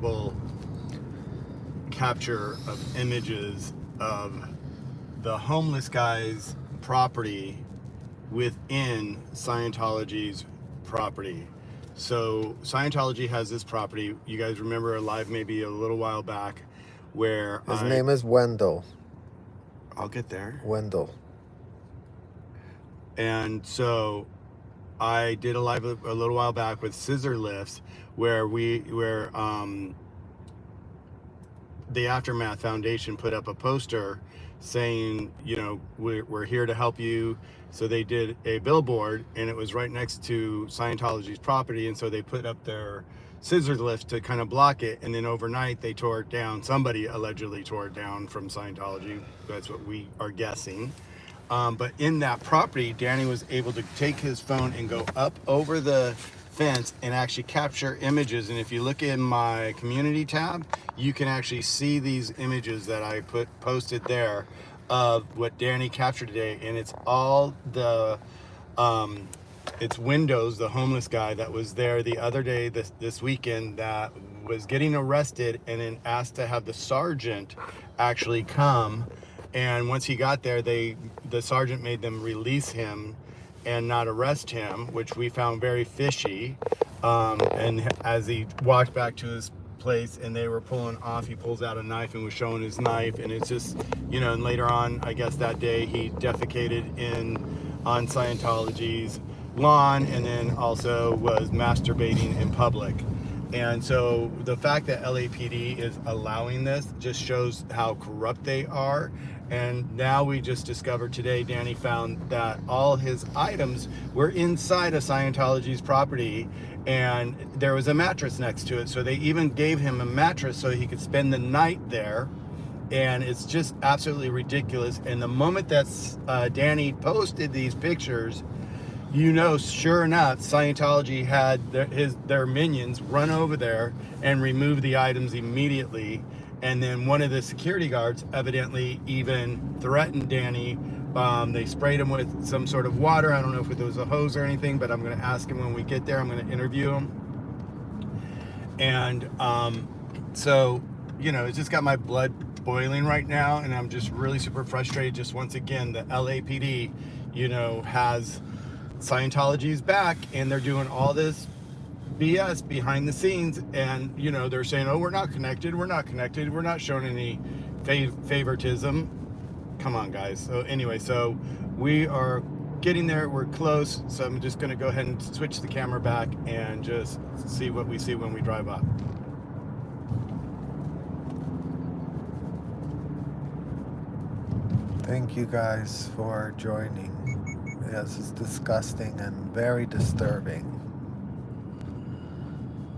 Well, capture of images of the homeless guy's property within Scientology's property. So Scientology has this property. You guys remember a live maybe a little while back where His name is Wendell. I'll get there. Wendell. And so I did a live a little while back with Scissor Lifts where the Aftermath Foundation put up a poster saying, you know, we're here to help you. So they did a billboard and it was right next to Scientology's property. And so they put up their scissor lift to kind of block it. And then overnight they tore it down. Somebody allegedly tore it down from Scientology. That's what we are guessing. But in that property, Danny was able to take his phone and go up over the fence and actually capture images. And if you look in my community tab, you can actually see these images that I posted there of what Danny captured today. And it's all the it's Windows, the homeless guy that was there the other day this weekend that was getting arrested and then asked to have the sergeant actually come. And once he got there, the sergeant made them release him and not arrest him, which we found very fishy. And as he walked back to his place and they were pulling off, he pulls out a knife and was showing his knife. And it's just, you know, and later on, I guess that day he defecated on Scientology's lawn and then also was masturbating in public. And so the fact that LAPD is allowing this just shows how corrupt they are. And now we just discovered today, Danny found that all his items were inside of Scientology's property and there was a mattress next to it. So they even gave him a mattress so he could spend the night there. And it's just absolutely ridiculous. And the moment that Danny posted these pictures, you know, sure enough, Scientology had their minions run over there and remove the items immediately. And then one of the security guards evidently even threatened Danny. They sprayed him with some sort of water. I don't know if it was a hose or anything, but I'm going to ask him when we get there. I'm going to interview him. And so, you know, it's just got my blood boiling right now. And I'm just really super frustrated. Just once again, the LAPD, you know, has Scientology's back and they're doing all this BS behind the scenes. And, you know, they're saying, oh, we're not connected. We're not showing any favoritism. Come on, guys. So anyway, so we are getting there. We're close. So I'm just going to go ahead and switch the camera back and just see what we see when we drive up. Thank you guys for joining. Yes, it's disgusting and very disturbing.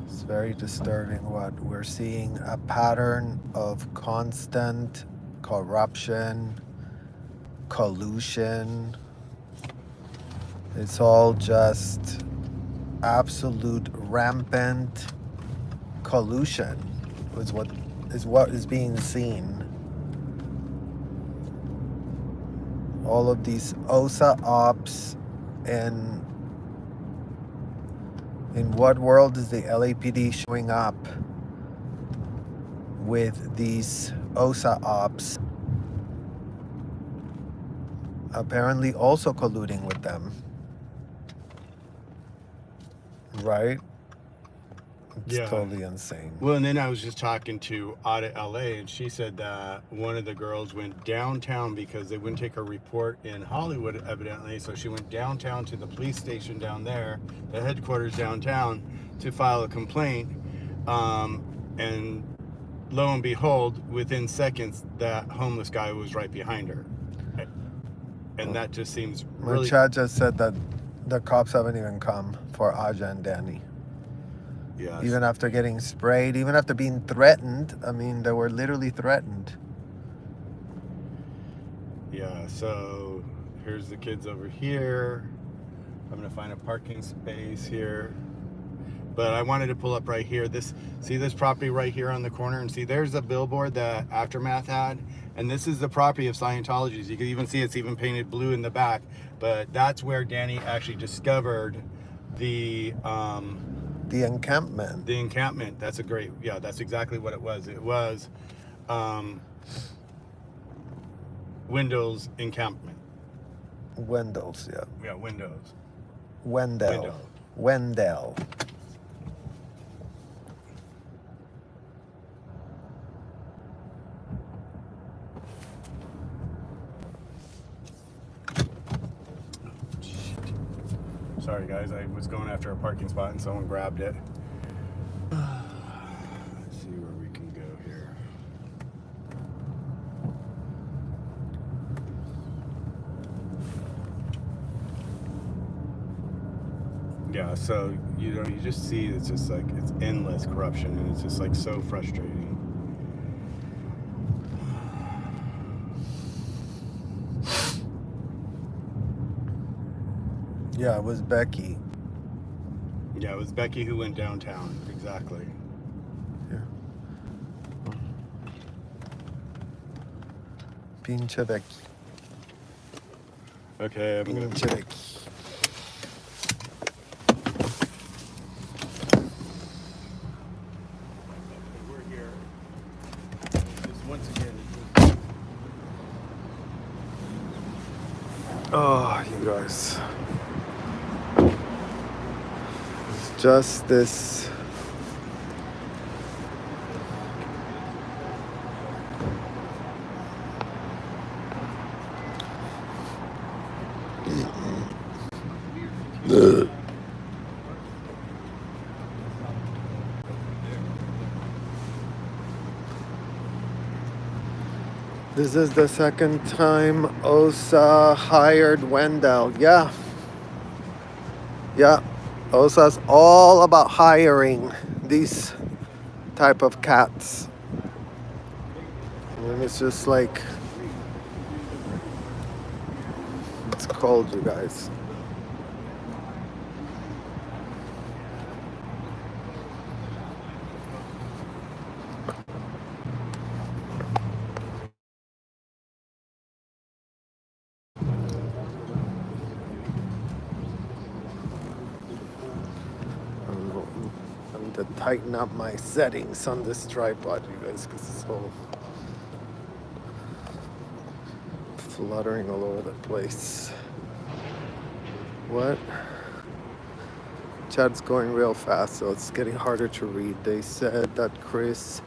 It's very disturbing what we're seeing, a pattern of constant corruption, collusion. It's all just absolute rampant collusion is what is being seen. All of these OSA ops, and in what world is the LAPD showing up with these OSA ops? Apparently also colluding with them. Right? It's totally insane. Well, and then I was just talking to Audit LA, and she said that one of the girls went downtown because they wouldn't take her report in Hollywood, evidently. So she went downtown to the police station down there, the headquarters downtown, to file a complaint. And lo and behold, within seconds, that homeless guy was right behind her. And that just seems really... My chat just said that the cops haven't even come for Aja and Danny. Yes. Even after getting sprayed, even after being threatened. I mean, they were literally threatened. Yeah, so here's the kids over here. I'm gonna find a parking space here. But I wanted to pull up right here. See this property right here on the corner? And see, there's the billboard that Aftermath had. And this is the property of Scientology's. You can even see it's even painted blue in the back. But that's where Danny actually discovered the The encampment. The encampment. That's exactly what it was. It was Windows encampment. Wendell's, yeah. Yeah, Windows. Wendell. Wendell. Sorry guys, I was going after a parking spot and someone grabbed it. Let's see where we can go here. Yeah, so you just see it's just like it's endless corruption, and it's just like so frustrating. Yeah, it was Becky. Yeah, it was Becky who went downtown. Exactly. Yeah. Pinche Becky. Okay, I'm gonna. Pinche Becky. We're here. Just once again. Oh, you guys. It's just this. This is the second time OSA hired Wendell. Yeah. Yeah. OSA's all about hiring these type of cats. And it's just like, it's cold, you guys. I need to tighten up my settings on this tripod, you guys, because it's all fluttering all over the place. What? Chat's going real fast, so it's getting harder to read. They said that Chris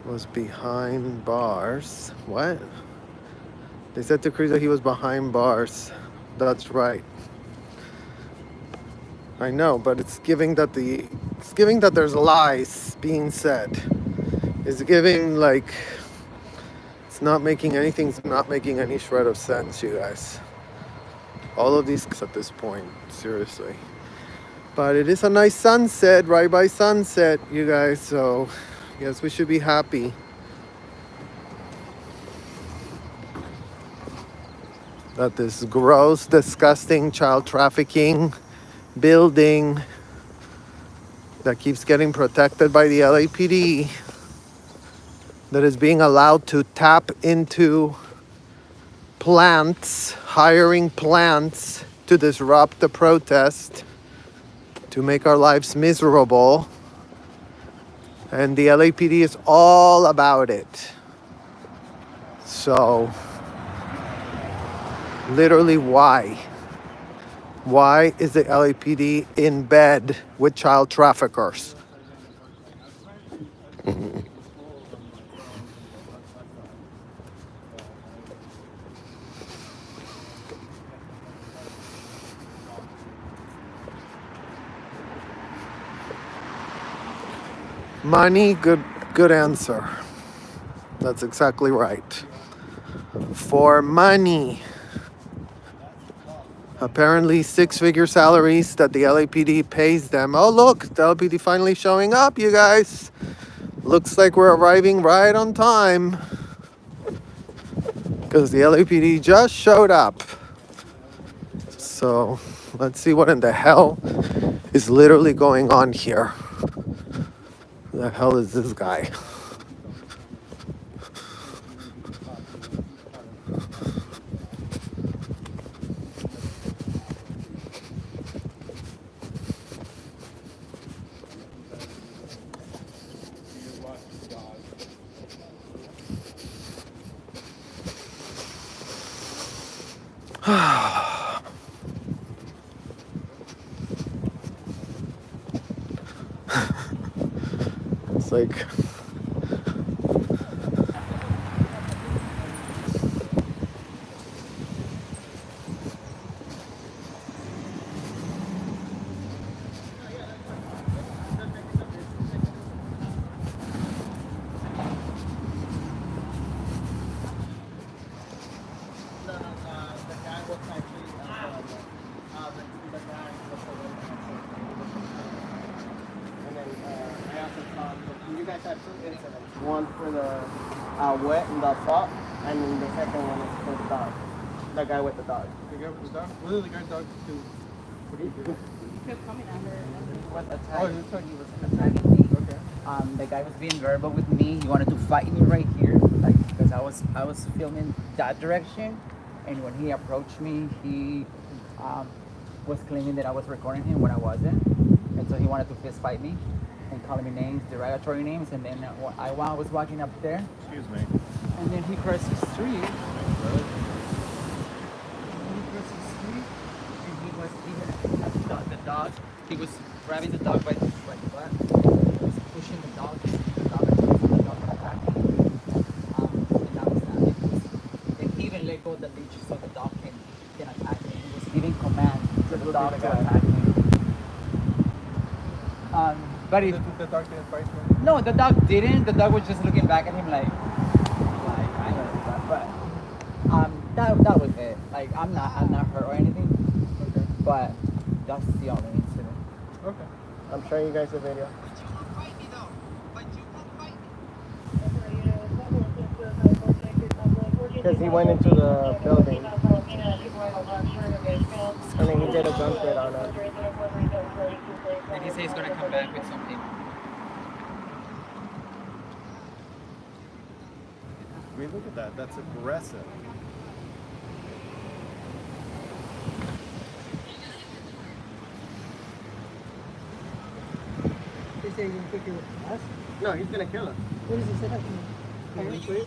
was behind bars. What? They said to Chris that he was behind bars. That's right. I know, but it's giving that there's lies being said. It's giving like it's not making any shred of sense, you guys. All of these at this point, seriously. But it is a nice sunset, right by sunset, you guys, so yes, we should be happy that this gross, disgusting child trafficking building that keeps getting protected by the LAPD, that is being allowed to tap into plants, hiring plants to disrupt the protest, to make our lives miserable. And the LAPD is all about it. So, literally, why? Why is the LAPD in bed with child traffickers? Money, good answer. That's exactly right. For money. Apparently 6-figure salaries that the LAPD pays them. Oh look, the LAPD finally showing up, you guys. Looks like we're arriving right on time. Because the LAPD just showed up. So let's see what in the hell is literally going on here. Who the hell is this guy? like. You guys had two incidents. One for the wet and the salt, and then the second one is for the dog. The guy with the dog. The guy with the dog? What did the guy's dog do? What did he do? He kept coming at her. He was Oh, attacking. he was attacking. He was attacking me. Okay. The guy was being verbal with me. He wanted to fight me right here, like because I was filming that direction, and when he approached me, he was claiming that I was recording him when I wasn't, and so he wanted to fist fight me and calling me names, derogatory names, and then while I was walking up there, Excuse me. and then he crossed the street. Really? He crossed the street, and he was even the dog. He was grabbing the dog by the butt. He was pushing the dog. The dog attacked me. And that was that. And he even let go of the leash so the dog can attack me. He was giving command to the dog to attack me. But if The dog didn't fight you? no, the dog didn't. The dog was just looking back at him like I know that. But that was it. Like I'm not hurt or anything. Okay. But that's the only incident. Okay. I'm showing you guys the video. Because he went into the building. And then he did a gun fit on us. And he says he's gonna come back with something. I mean, look at that. That's aggressive. They say you're gonna kick your ass. No, he's gonna kill us. What does he say that to me?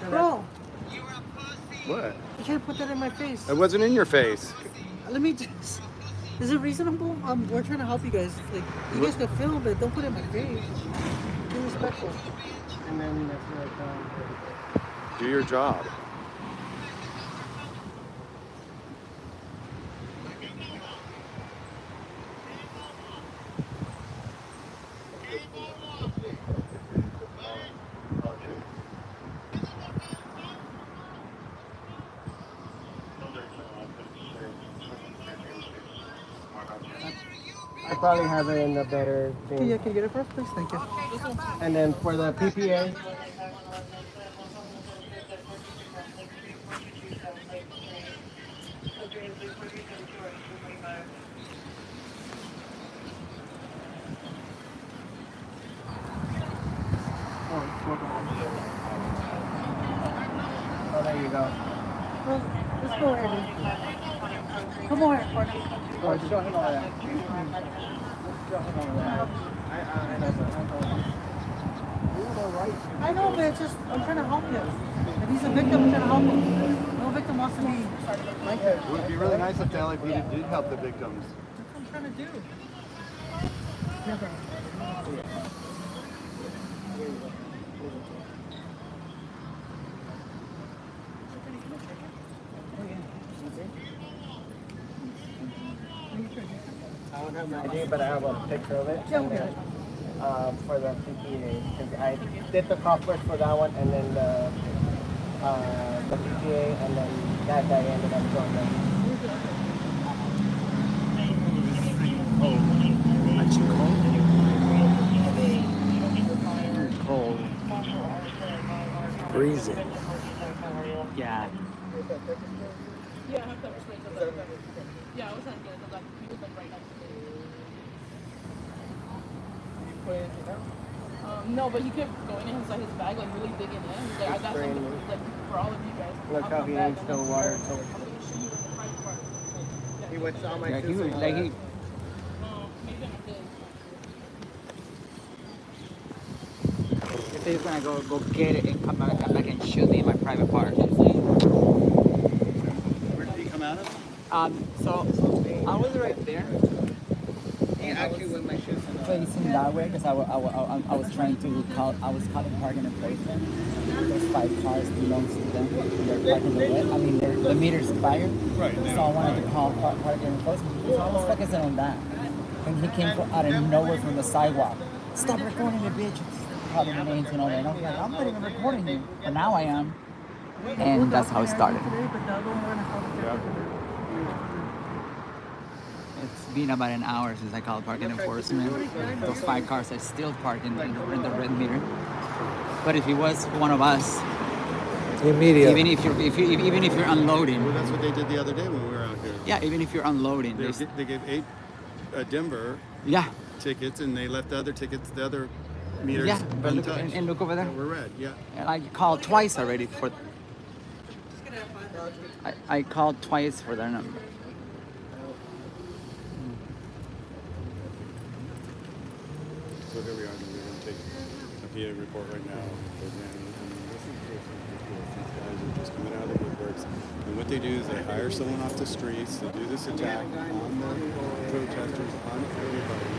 Bro, What? you can't put that in my face. It wasn't in your face. Let me just. Is it reasonable? We're trying to help you guys. Like, you guys can film, but don't put it in my face. Be respectful. And then that's where Do your job. I probably have it in a better Can thing. you get it first, please? Thank you. And then for the PPA, oh, there you go. Well, let's go ahead. Come over here, partner. Oh, show him all that. Show him all that. I know, but I know, but it's just, I'm trying to help him. If he's a victim, I'm trying to help him. No victim wants to be like that. It would be really nice if the LAPD did help the victims. That's what I'm trying to do. Never. I don't have my ID, but I have a picture of it. Yeah, okay. For the PPA. 'Cause I did the couplet for that one, and then the PPA, and then that guy ended up doing that. Aren't you cold? Cold. Freezing. Yeah. Yeah, I have to explain to them. Yeah, I was trying to get it because he was like right next to me. No, but he kept going inside his bag, like really digging in. He's like, I got something like for all of you guys. Look I'll how come he back needs and the then water. I'm gonna show you the private part. He went to all my Maybe I did. He said he's gonna go get it and come back and shoot me in my private part. Where did he come out of? So I was right there. He actually with my shoes facing that way because I was trying to call. I was calling parking enforcement. Those 5 cars belongs to them. They're parking the way. I mean, the meter's expired. Right. So I wanted to call parking enforcement. So I was focusing on that. And he came from out of nowhere from the sidewalk. Stop recording me, bitch. Calling my names and all that. And I was like, I'm not even recording you. But now I am. And that's how it started. It's been about an hour since I called parking enforcement. Those 5 cars are still parked in the red meter. But if it was one of us, Immediate. even if you're unloading, Well, that's what they did the other day when we were out here. yeah, even if you're unloading, They gave 8 Denver yeah, tickets, and they left the other tickets, the other meters yeah. But look, untouched. and look over there. That were red. Yeah. And I called twice already for. I called twice for their number. So here we are. We're going to take a PA report right now for Danny. I mean, this is just ridiculous. These guys are just coming out of the woodworks. And what they do is they hire someone off the streets to do this attack on the protesters, on everybody.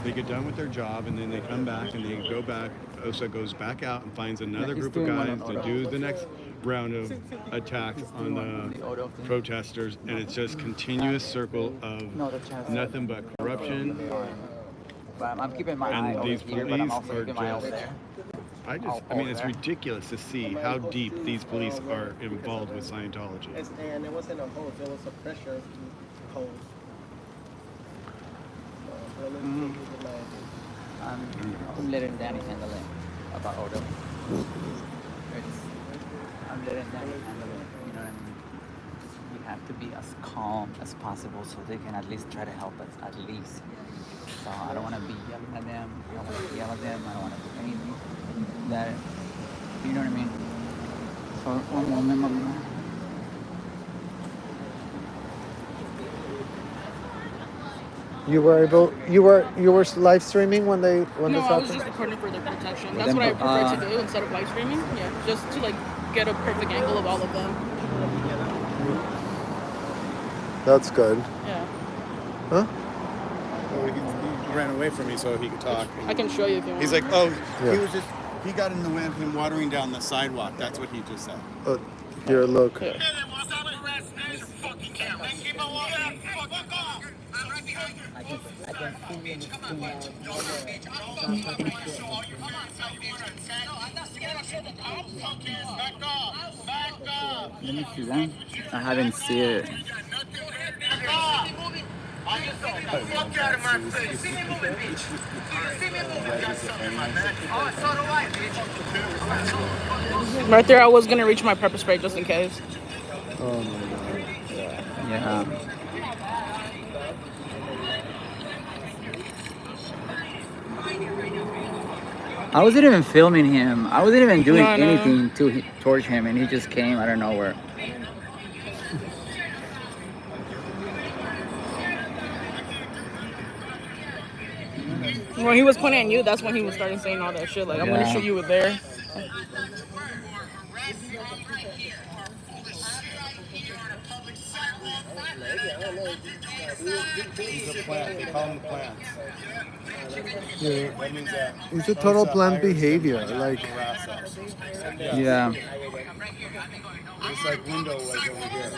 They get done with their job, and then they come back, and they go back. OSA goes back out and finds another he's group of doing one guys on to Odo. do the next round of attacks on the Odo thing. protesters, and it's just continuous circle of No, the chance. nothing but corruption. But I'm keeping my And eye over these here, but I'm police also are keeping my eye over just- there. I mean, it's ridiculous to see how deep these police are involved with Scientology. And it wasn't a hose, it was a pressure hose. So, I'm letting Danny handle it about Odo. I'm letting Danny handle it. You know what I mean? We have to be as calm as possible so they can at least try to help us, at least. So I don't want to be yelling at them. I don't want to yell at them. I don't want to do anything that, you know what I mean? So one moment. You were live streaming when No, this I was happened? just recording for their protection. That's Then, what I prefer to do instead of live streaming. Yeah, just to like get a perfect angle of all of them. That's good. Yeah, Huh? He ran away from me so he could talk. I can show you if you want. He's like, oh, Yeah. he got in the way of him watering down the sidewalk. That's what he just said. Here, look. Yeah. I can see Let me see that. I haven't seen it. Right there, I was gonna reach my pepper spray just in case. Oh my god. Yeah. I wasn't even filming him. I wasn't even doing No, no. anything towards him, and he just came out of nowhere. When he was pointing at you, that's when he was starting saying all that shit. Like, I'm gonna Yeah. shoot you with there. He's a plant. They call him the plants. Yeah. That means that It's a total OSA plant hires them behavior. to Like, harass us. Yeah. Just like Window was over here.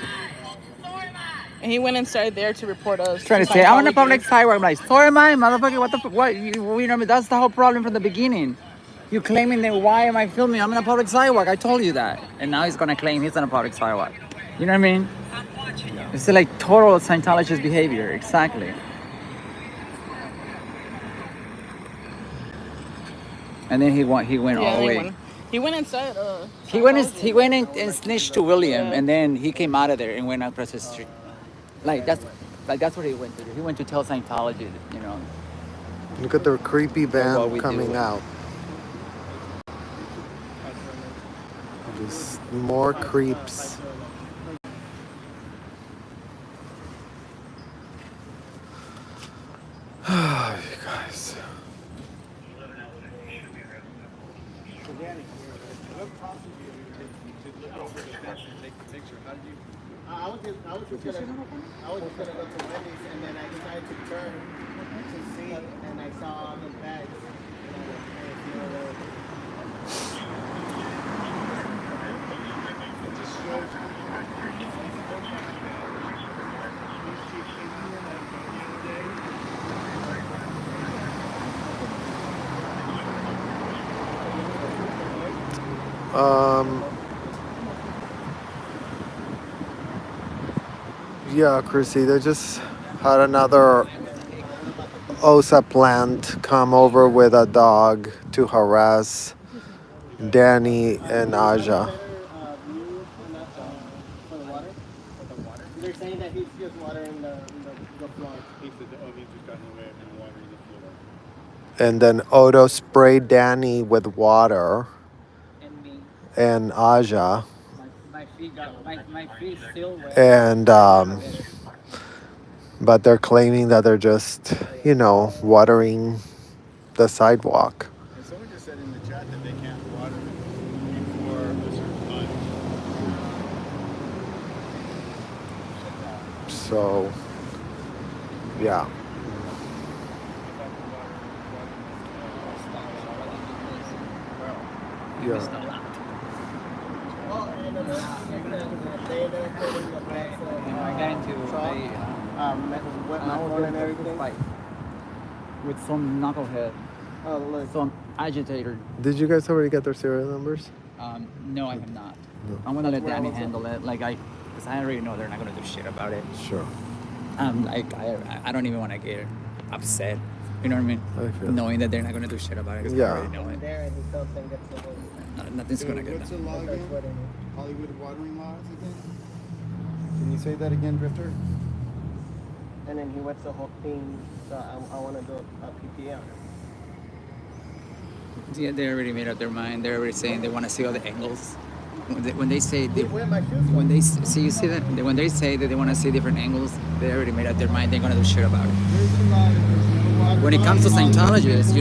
And he went inside there to report us. Trying to say, I'm on the public sidewalk. I'm like, sorry, man, motherfucker, what the fuck? What? You know what I mean? That's the whole problem from the beginning. You claiming that, why am I filming? I'm on a public sidewalk. I told you that. And now he's going to claim he's on a public sidewalk. You know what I mean? It's like total Scientologist behavior. Exactly. And then he went all the way. He went inside. He went in and snitched to William, Yeah. and then he came out of there and went across the street. That's what he went to do. He went to tell Scientology, you know. look at their creepy What van we coming do. out. Just more creeps. You guys. I was just gonna go to Wendy's, and then I decided to Um, yeah, Chrissy, they just had another OSA plant come over with a dog to harass Danny and Aja. For the water? They're saying that he's just watering the floor. He said that he's just gotten away and watering the floor. And then Odo sprayed Danny with water And me, and Aja. my feet got my feet still wet. And but they're claiming that they're just, watering the sidewalk. And someone just said in the chat that they can't water before a certain time. So, yeah. Yeah. Oh, and then they're putting the plants I got into wet my phone and everything. fight with some knucklehead, Oh, look. some agitator. Did you guys already get their serial numbers? No, I have not. No. I'm gonna let where I Danny was at. handle it. Because I already know they're not gonna do shit about it. Sure. I don't even want to get upset. You know what I mean? I feel- Knowing that they're not gonna do shit about it. 'Cause Yeah. I already know it. There and he felt and gets the whole. Nothing's gonna get What's the done. law Starts again? sweating. Hollywood watering laws again? Can you say that again, Drifter? And then he wets the whole thing. So I want to do a PPL. Yeah, they already made up their mind. They're already saying they want to see all the angles. When they say they, Where my shoes when they see you see that when they say that they want to see different angles, they already made up their mind. They're gonna do shit about it. When it comes to Scientologists,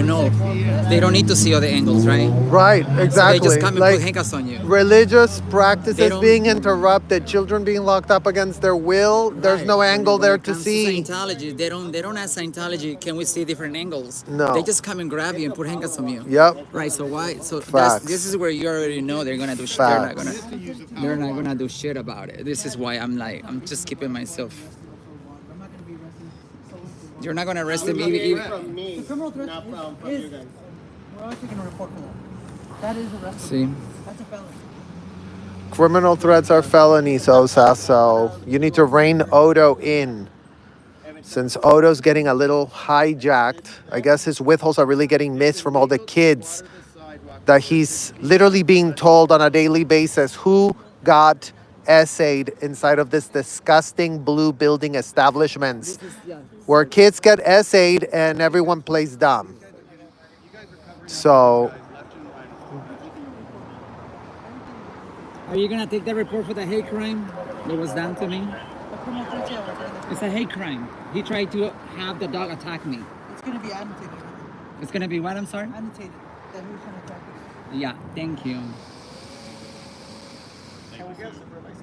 they don't need to see all the angles, right? Right, So exactly. they just come and Like, put handcuffs on you. religious They practices don't- being interrupted, children being locked up against their will. There's Right. no angle When there it to comes see. Scientology, they don't ask Scientology, can we see different angles? No. They just come and grab you and put handcuffs on you. Yep. Right. So why? So Facts. this is where you already know they're gonna do shit. Facts. They're not gonna do shit about it. This is why I'm just keeping myself. You're not gonna arrest them even. from me, The criminal threat not from is, you guys. we're always taking a report for that. That is arrestable. See. That's a felony. Criminal threats are felonies, Osa, so you need to rein Odo in. Since Odo's getting a little hijacked, I guess his withholds are really getting missed from all the kids that he's literally being told on a daily basis who got essayed inside of this disgusting blue building establishments where kids get essayed and everyone plays dumb. So, Are you gonna take that report for the hate crime that was done to me? The criminal threat, yeah, we're taking It's a hate crime. He tried to have the dog attack me. It's gonna be annotated. It's gonna be what? I'm sorry. Annotated. That he was trying to attack you. Yeah. Thank you.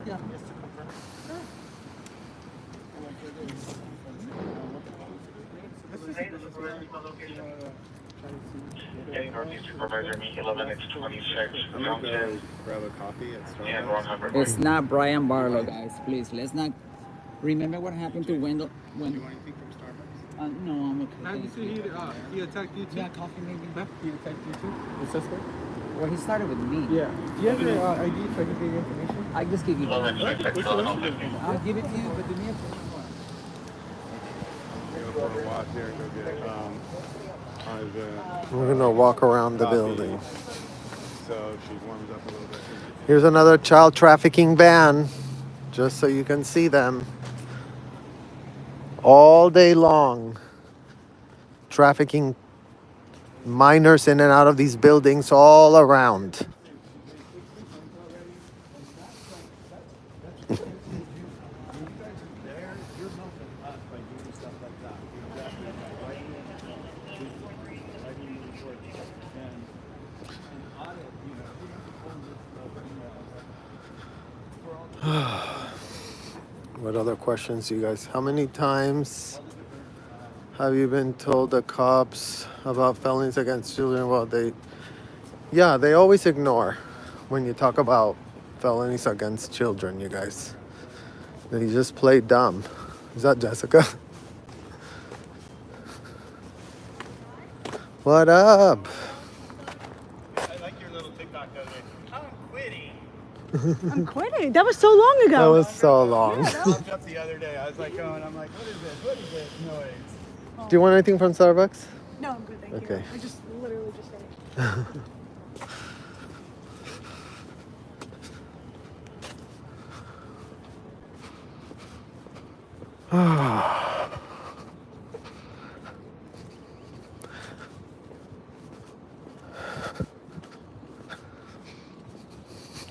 Yeah. Northeast Supervisor Me 11X26 I'm gonna go grab a coffee at and Starbucks. 100. It's not Brian Barlow, guys. Please, let's not. Remember what happened to Wendell? When? You want anything from Starbucks? No, I'm okay. How did you thank see you. he attacked you too? Yeah, coffee maybe. Huh? He attacked you too? The suspect? Well, he started with me. Yeah. Do you have your ID so I can get your information? I just give you. 1126, 1150. I'll give it to you, but do me a favor. Go for a walk there and go get we're gonna walk around the building. so she warms up a little bit. Here's another child trafficking van, just so you can see them. All day long, trafficking minors in and out of these buildings all around. What other questions, you guys? How many times have you been told the cops about felonies against children? Well, they always ignore when you talk about felonies against children, you guys. They just play dumb. Is that Jessica? What up? I like your little TikTok the other day. I'm quitting. That was so long That ago. was so long. I looked up the other day. I was like going, I'm like, what is this? What is this noise? Do you want anything from Starbucks? No, I'm good, thank Okay. you. I just literally just finished.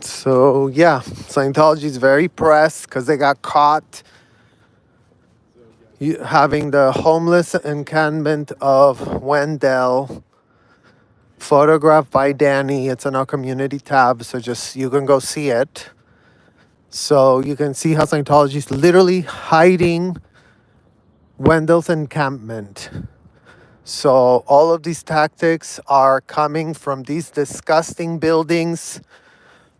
So yeah, Scientology is very pressed because they got caught having the homeless encampment of Wendell photographed by Danny. It's on our community tab, so just you can go see it. So you can see how Scientology is literally hiding Wendell's encampment. So all of these tactics are coming from these disgusting buildings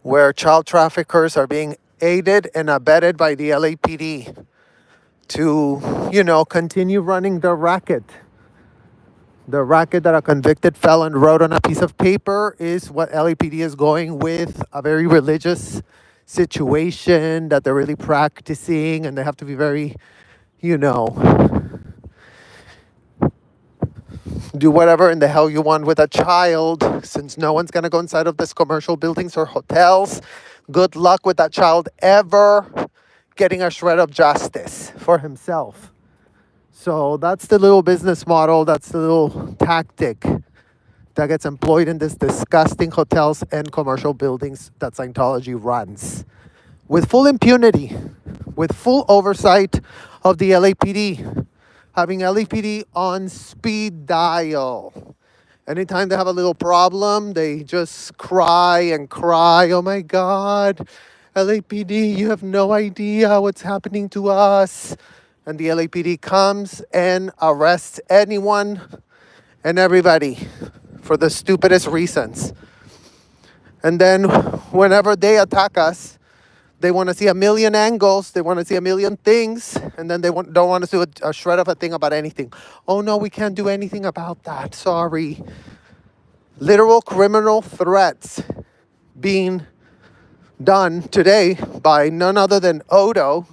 where child traffickers are being aided and abetted by the LAPD to, continue running the racket. The racket that a convicted felon wrote on a piece of paper is what LAPD is going with, a very religious situation that they're really practicing, and they have to be very, do whatever in the hell you want with a child, since no one's going to go inside of these commercial buildings or hotels. Good luck with that child ever getting a shred of justice for himself. So that's the little business model, that's the little tactic that gets employed in these disgusting hotels and commercial buildings that Scientology runs. With full impunity, with full oversight of the LAPD, having LAPD on speed dial. Anytime they have a little problem, they just cry and cry, oh my God, LAPD, you have no idea what's happening to us. And the LAPD comes and arrests anyone and everybody for the stupidest reasons. And then whenever they attack us, they want to see a million angles, they want to see a million things, and then they don't want to do a shred of a thing about anything. Oh no, we can't do anything about that, sorry. Literal criminal threats being done today by none other than Odo,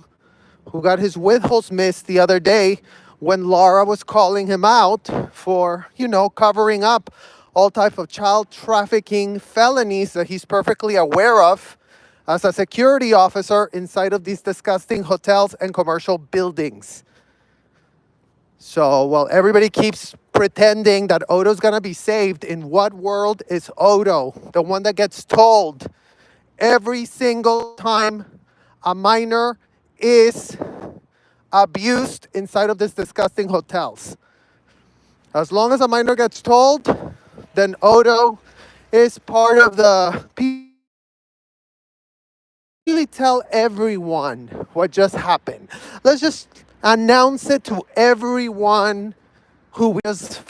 who got his withholds missed the other day when Laura was calling him out for, covering up all type of child trafficking felonies that he's perfectly aware of as a security officer inside of these disgusting hotels and commercial buildings. So while everybody keeps pretending that Odo's gonna be saved, in what world is Odo the one that gets told every single time a minor is abused inside of these disgusting hotels? As long as a minor gets told, then Odo is part of the people. Really tell everyone what just happened. Let's just announce it to everyone who just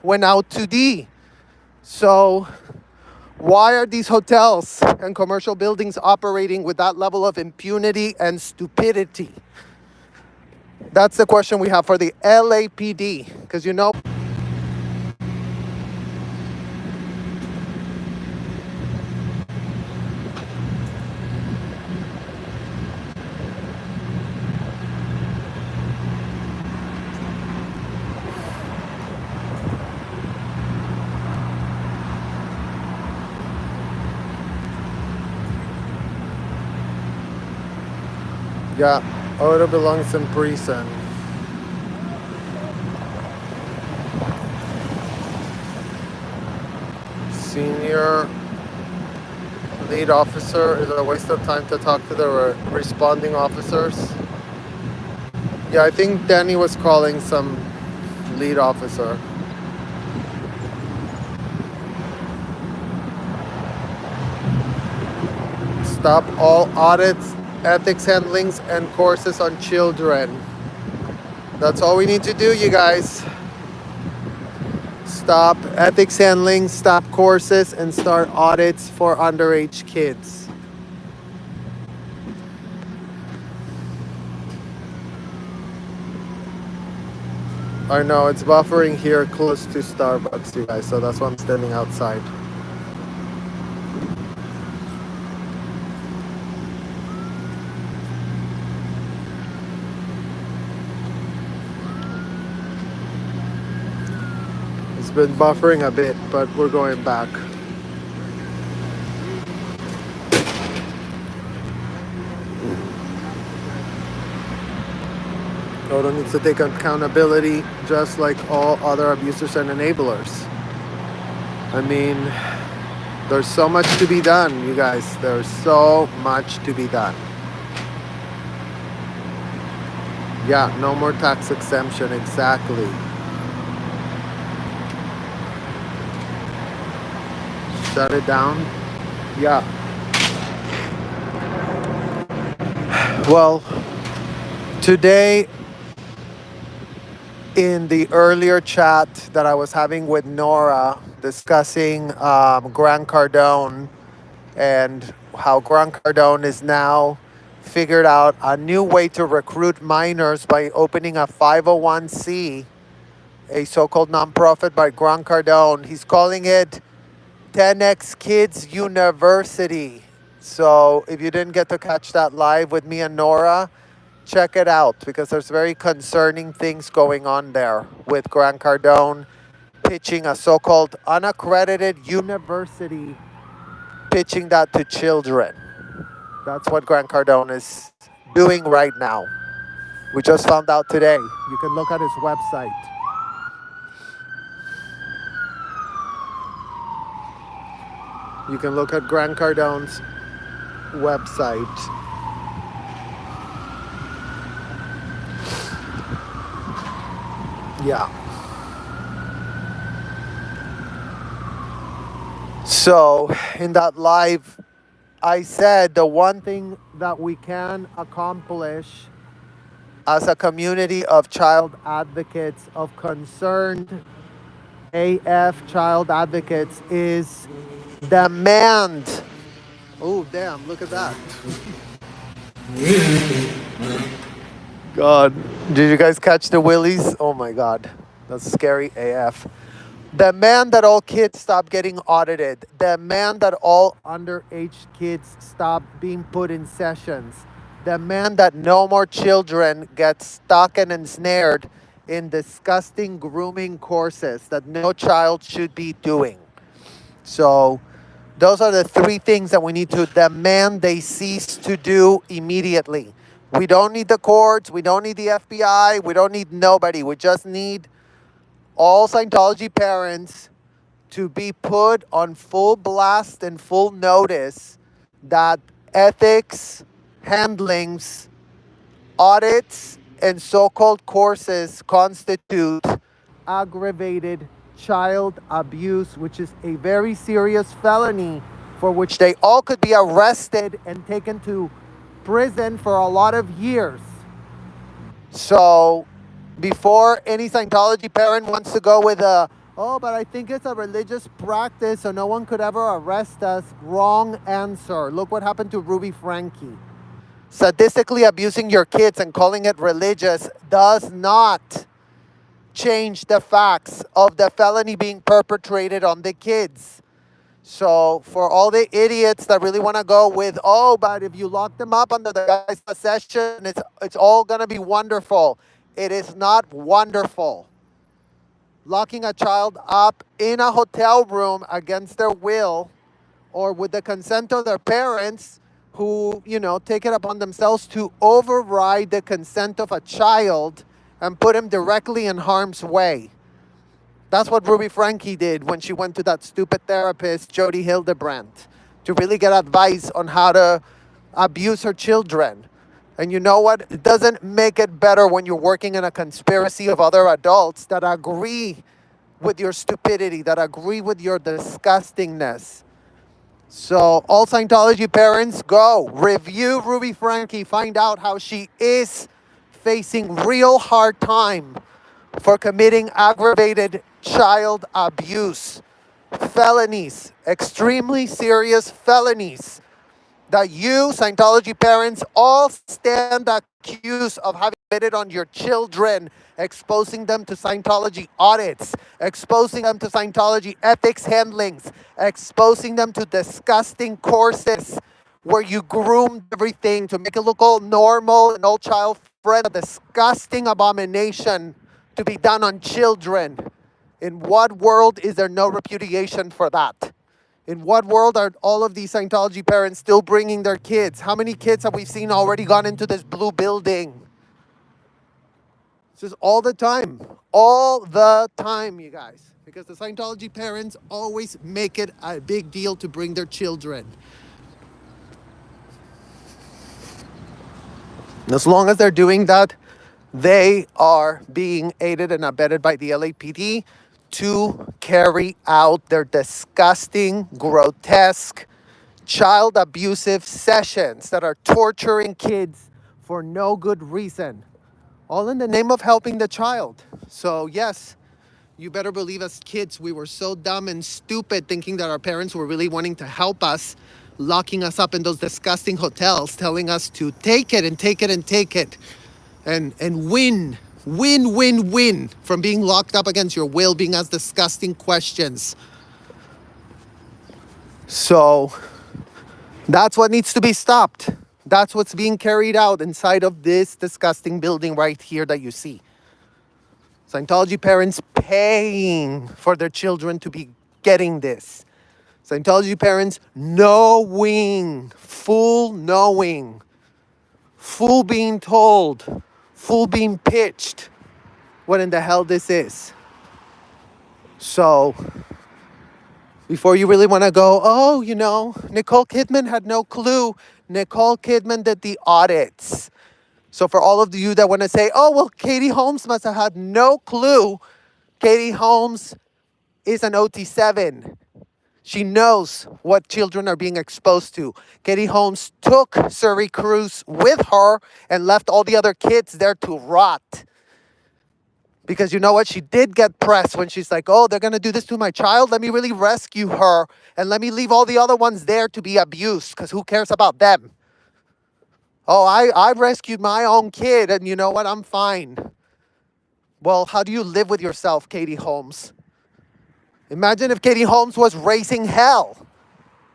went out to D. So why are these hotels and commercial buildings operating with that level of impunity and stupidity? That's the question we have for the LAPD, because yeah, Odo belongs in prison. Senior lead officer, is it a waste of time to talk to the responding officers? Yeah, I think Danny was calling some lead officer. Stop all audits, ethics handlings, and courses on children. That's all we need to do, you guys. Stop ethics handling, stop courses, and start audits for underage kids. I know it's buffering here close to Starbucks, you guys, so that's why I'm standing outside. It's been buffering a bit, but we're going back. Odo needs to take accountability just like all other abusers and enablers. I mean, there's so much to be done, you guys. There's so much to be done. Yeah, no more tax exemption, exactly. Shut it down. Yeah. Well, today in the earlier chat that I was having with Nora discussing Grant Cardone and how Grant Cardone is now figured out a new way to recruit minors by opening a 501c, a so-called nonprofit by Grant Cardone. He's calling it 10X Kids University. So if you didn't get to catch that live with me and Nora, check it out because there's very concerning things going on there with Grant Cardone pitching a so-called unaccredited university, pitching that to children. That's what Grant Cardone is doing right now. We just found out today. You can look at his website. You can look at Grant Cardone's website. Yeah. So in that live, I said the one thing that we can accomplish as a community of child advocates, of concerned AF child advocates, is demand. Oh, damn, look at that. God, did you guys catch the willies? Oh my God, that's scary AF. Demand that all kids stop getting audited. Demand that all underage kids stop being put in sessions. Demand that no more children get stuck and ensnared in disgusting grooming courses that no child should be doing. So those are the three things that we need to demand they cease to do immediately. We don't need the courts. We don't need the FBI. We don't need nobody. We just need all Scientology parents to be put on full blast and full notice that ethics, handlings, audits, and so-called courses constitute aggravated child abuse, which is a very serious felony for which they all could be arrested and taken to prison for a lot of years. So before any Scientology parent wants to go with oh, but I think it's a religious practice so no one could ever arrest us, wrong answer. Look what happened to Ruby Frankie. Sadistically abusing your kids and calling it religious does not change the facts of the felony being perpetrated on the kids. So for all the idiots that really want to go with, oh, but if you lock them up under the guy's possession, it's all going to be wonderful. It is not wonderful. Locking a child up in a hotel room against their will or with the consent of their parents who, take it upon themselves to override the consent of a child and put him directly in harm's way. That's what Ruby Frankie did when she went to that stupid therapist, Jody Hildebrandt, to really get advice on how to abuse her children. And you know what? It doesn't make it better when you're working in a conspiracy of other adults that agree with your stupidity, that agree with your disgustingness. So all Scientology parents, go review Ruby Frankie, find out how she is facing real hard time for committing aggravated child abuse, felonies, extremely serious felonies that you, Scientology parents, all stand accused of having committed on your children, exposing them to Scientology audits, exposing them to Scientology ethics handlings, exposing them to disgusting courses where you groomed everything to make it look all normal and all child friendly, a disgusting abomination to be done on children. In what world is there no repudiation for that? In what world are all of these Scientology parents still bringing their kids? How many kids have we seen already gone into this blue building? This is all the time. All the time, you guys. Because the Scientology parents always make it a big deal to bring their children. And as long as they're doing that, they are being aided and abetted by the LAPD to carry out their disgusting, grotesque, child abusive sessions that are torturing kids for no good reason, all in the name of helping the child. So yes, you better believe as kids we were so dumb and stupid thinking that our parents were really wanting to help us, locking us up in those disgusting hotels, telling us to take it and take it and take it and win from being locked up against your will, being asked disgusting questions. So that's what needs to be stopped. That's what's being carried out inside of this disgusting building right here that you see. Scientology parents paying for their children to be getting this. Scientology parents knowing, full being told, full being pitched what in the hell this is. So before you really want to go, oh, you know, Nicole Kidman had no clue. Nicole Kidman did the audits. So for all of you that want to say, oh, well, Katie Holmes must have had no clue. Katie Holmes is an OT7. She knows what children are being exposed to. Katie Holmes took Suri Cruz with her and left all the other kids there to rot. Because you know what? She did get pressed when she's like, oh, they're going to do this to my child. Let me really rescue her and let me leave all the other ones there to be abused because who cares about them? Oh, I rescued my own kid and you know what? I'm fine. Well, how do you live with yourself, Katie Holmes? Imagine if Katie Holmes was raising hell.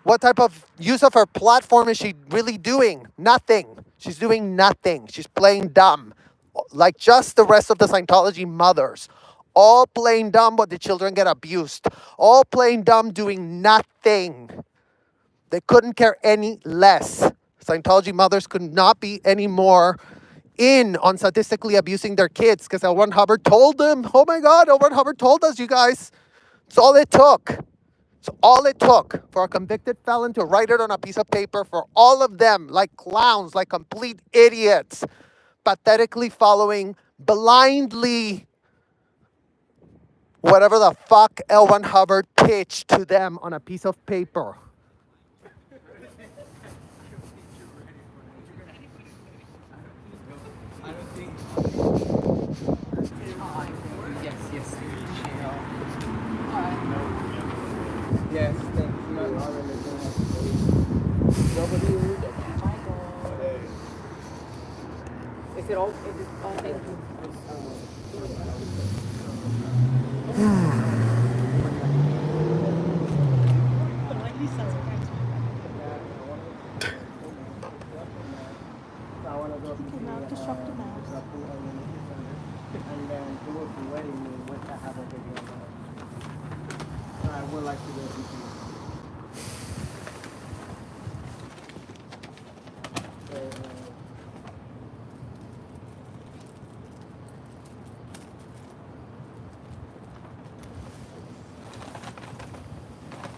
What type of use of her platform is she really doing? Nothing. She's doing nothing. She's playing dumb. Like just the rest of the Scientology mothers. All playing dumb but the children get abused. All playing dumb doing nothing. They couldn't care any less. Scientology mothers could not be any more in on sadistically abusing their kids because L. Ron Hubbard told them. Oh my God, L. Ron Hubbard told us, you guys. It's all it took. It's all it took for a convicted felon to write it on a piece of paper for all of them, like clowns, like complete idiots, pathetically following blindly whatever the fuck L. Ron Hubbard pitched to them on a piece of paper. Yes, yes. Yes, thank you. Is it all? Is it all? Thank you. I want to go to Not disrupt the mouse. and then towards the wedding, we went to have a video. I would like to go to the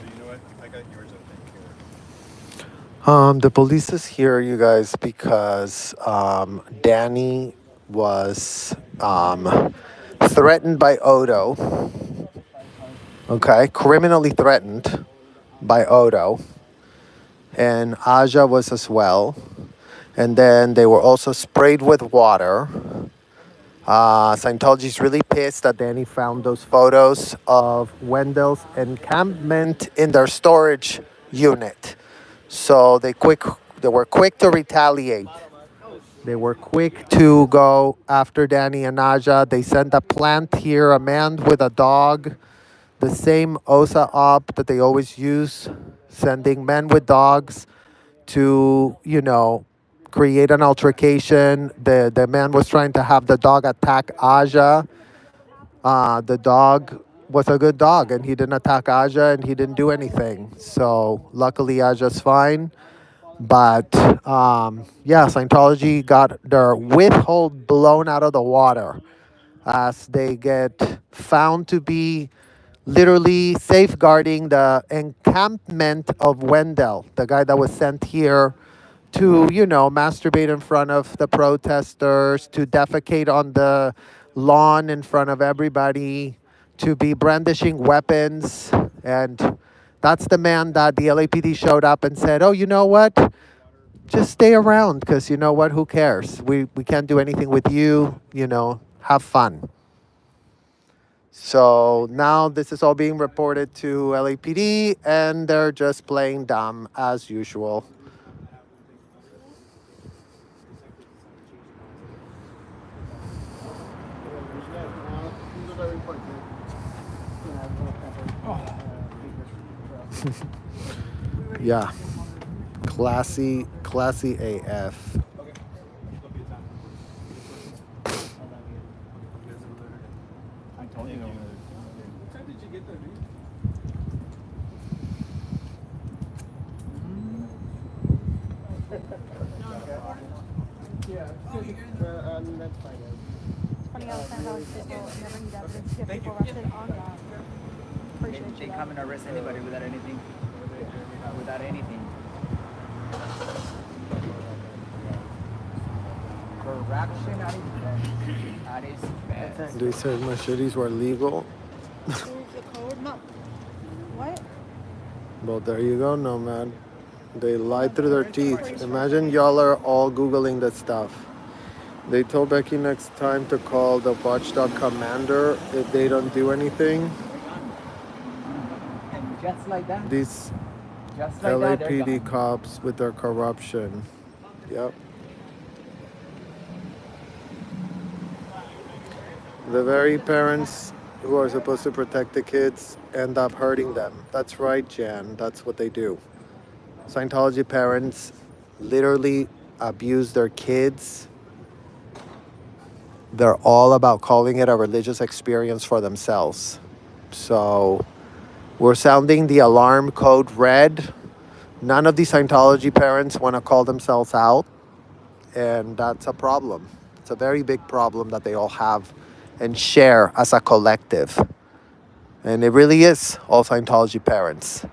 You know what? I got yours, I think, here. The police is here, you guys, because Danny was threatened by Odo. Okay, criminally threatened by Odo. And Aja was as well. And then they were also sprayed with water. Scientology's really pissed that Danny found those photos of Wendell's encampment in their storage unit. So they were quick to retaliate. They were quick to go after Danny and Aja. They sent a plant here, a man with a dog, the same OSA op that they always use, sending men with dogs to, you know, create an altercation. The man was trying to have the dog attack Aja. The dog was a good dog, and he didn't attack Aja, and he didn't do anything. So luckily, Aja's fine. But yeah, Scientology got their withhold blown out of the water as they get found to be literally safeguarding the encampment of Wendell, the guy that was sent here to, masturbate in front of the protesters, to defecate on the lawn in front of everybody, to be brandishing weapons. And that's the man that the LAPD showed up and said, oh, you know what? Just stay around because you know what? Who cares? We can't do anything with you. Have fun. So now this is all being reported to LAPD and they're just playing dumb as usual. Yeah. Classy AF. I told you. Funny how Scientology people never need evidence to get people arrested on that. Appreciate They you. come and arrest anybody without anything. Without anything. Corruption at its best. At its best. They said machetes were legal. Move the code. No. What? Well, there you go, Nomad. They lied through their teeth. Imagine y'all are all Googling that stuff. They told Becky next time to call the watchdog commander if they don't do anything. And just like that. These Just like that. they're LAPD gone. cops with their corruption. Yep. The very parents who are supposed to protect the kids end up hurting them. That's right, Jan. That's what they do. Scientology parents literally abuse their kids. They're all about calling it a religious experience for themselves. So we're sounding the alarm code red. None of the Scientology parents want to call themselves out. And that's a problem. It's a very big problem that they all have and share as a collective. And it really is all Scientology parents.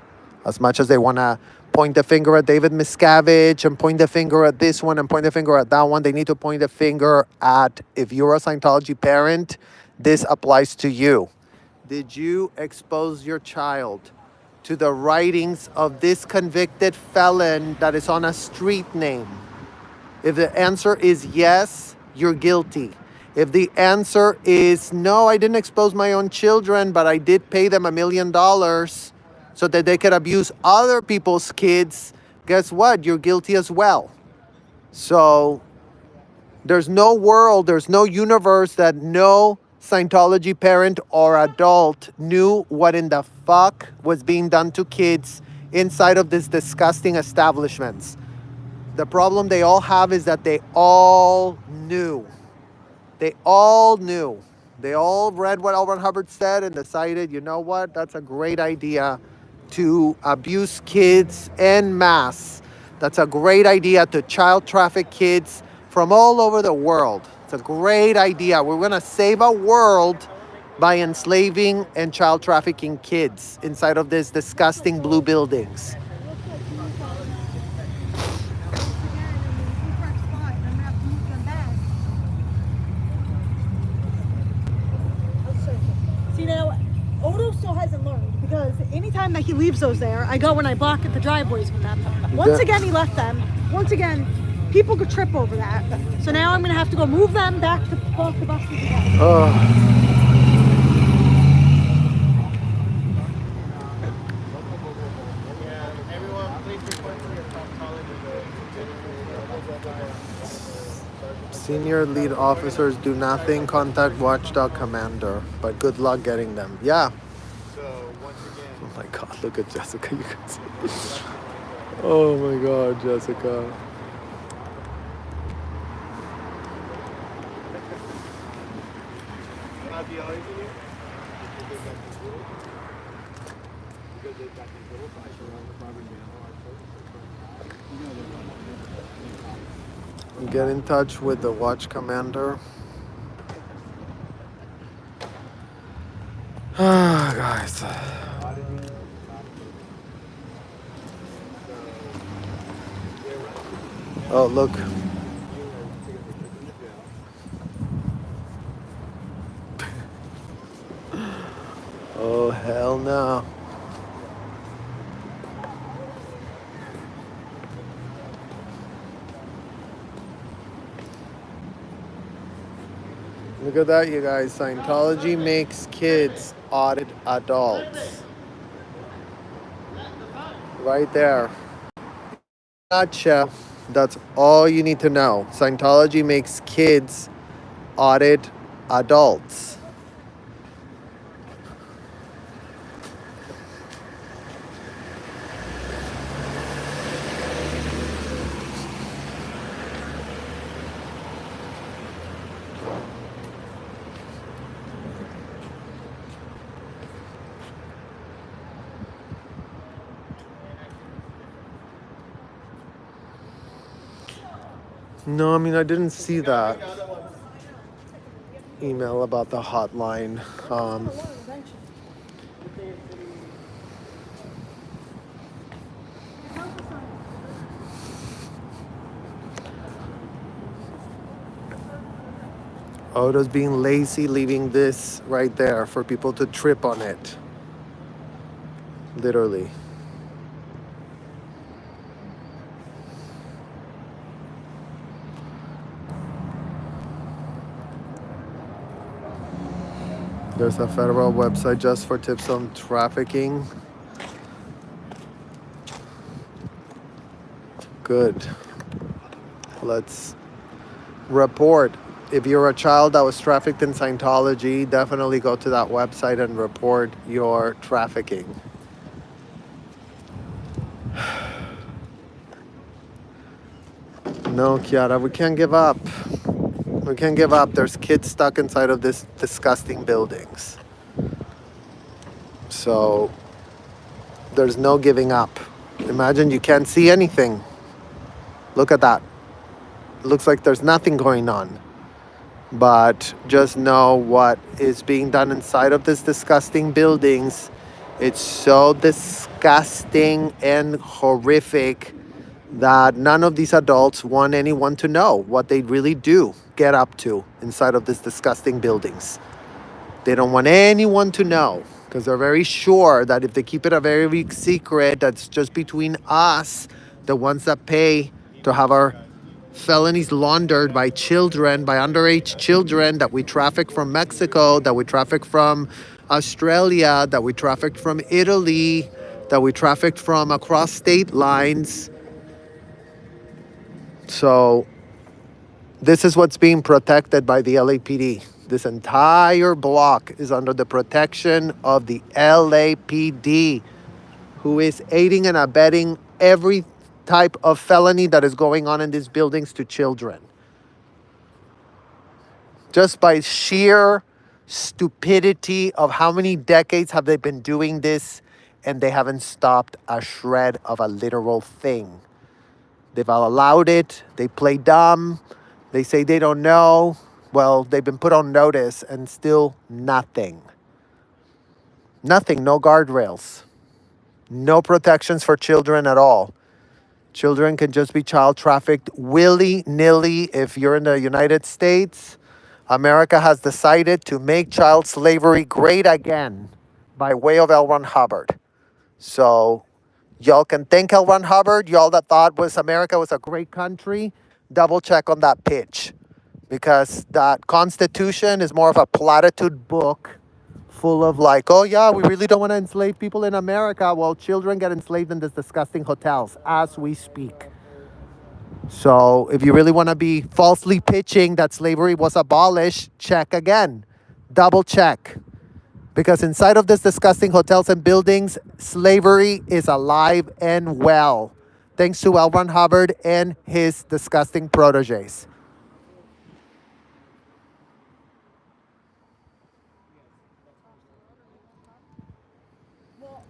As much as they want to point the finger at David Miscavige and point the finger at this one and point the finger at that one, they need to point the finger at, if you're a Scientology parent, this applies to you. Did you expose your child to the writings of this convicted felon that is on a street name? If the answer is yes, you're guilty. If the answer is no, I didn't expose my own children, but I did pay them $1 million so that they could abuse other people's kids, guess what? You're guilty as well. So there's no world, there's no universe that no Scientology parent or adult knew what in the fuck was being done to kids inside of these disgusting establishments. The problem they all have is that they all knew. They all knew. They all read what L. Ron Hubbard said and decided, you know what, that's a great idea to abuse kids en masse. That's a great idea to child traffic kids from all over the world. It's a great idea. We're going to save a world by enslaving and child trafficking kids inside of these disgusting blue buildings. See, now, Odo still hasn't learned because anytime that he leaves those there, I go and I block the driveways with them. Once again, he left them. Once again, people could trip over that. So now I'm going to have to go move them back to block the buses again. Senior lead officers do nothing, contact watchdog commander, but good luck getting them. Yeah. So once again, Oh my god, look at Jessica, you can see. Oh my god, Jessica. can I be honest with you? Get in touch with the watch commander. Ah, guys. Oh, look. Oh, hell no. Look at that, you guys. Scientology makes kids audit adults. Right there. Nutshell. That's all you need to know. Scientology makes kids audit adults. No, I mean, I didn't see that email about the hotline. Odo's being lazy, leaving this right there for people to trip on it. Literally. There's a federal website just for tips on trafficking. Good. Let's report. If you're a child that was trafficked in Scientology, definitely go to that website and report your trafficking. No, Kiara, we can't give up. We can't give up. There's kids stuck inside of these disgusting buildings. So there's no giving up. Imagine you can't see anything. Look at that. It looks like there's nothing going on. But just know what is being done inside of these disgusting buildings. It's so disgusting and horrific that none of these adults want anyone to know what they really do get up to inside of these disgusting buildings. They don't want anyone to know because they're very sure that if they keep it a very big secret, that's just between us, the ones that pay to have our felonies laundered by children, by underage children that we traffic from Mexico, that we traffic from Australia, that we trafficked from Italy, that we trafficked from across state lines. So this is what's being protected by the LAPD. This entire block is under the protection of the LAPD, who is aiding and abetting every type of felony that is going on in these buildings to children. Just by sheer stupidity of how many decades have they been doing this, and they haven't stopped a shred of a literal thing. They've all allowed it. They play dumb. They say they don't know. Well, they've been put on notice and still nothing. Nothing, no guardrails. No protections for children at all. Children can just be child trafficked willy-nilly. If you're in the United States, America has decided to make child slavery great again by way of L. Ron Hubbard. So y'all can thank L. Ron Hubbard. Y'all that thought America was a great country, double check on that pitch. Because that Constitution is more of a platitude book full of like, oh yeah, we really don't want to enslave people in America. Well, children get enslaved in these disgusting hotels as we speak. So if you really want to be falsely pitching that slavery was abolished, check again. Double check. Because inside of these disgusting hotels and buildings, slavery is alive and well. Thanks to L. Ron Hubbard and his disgusting proteges.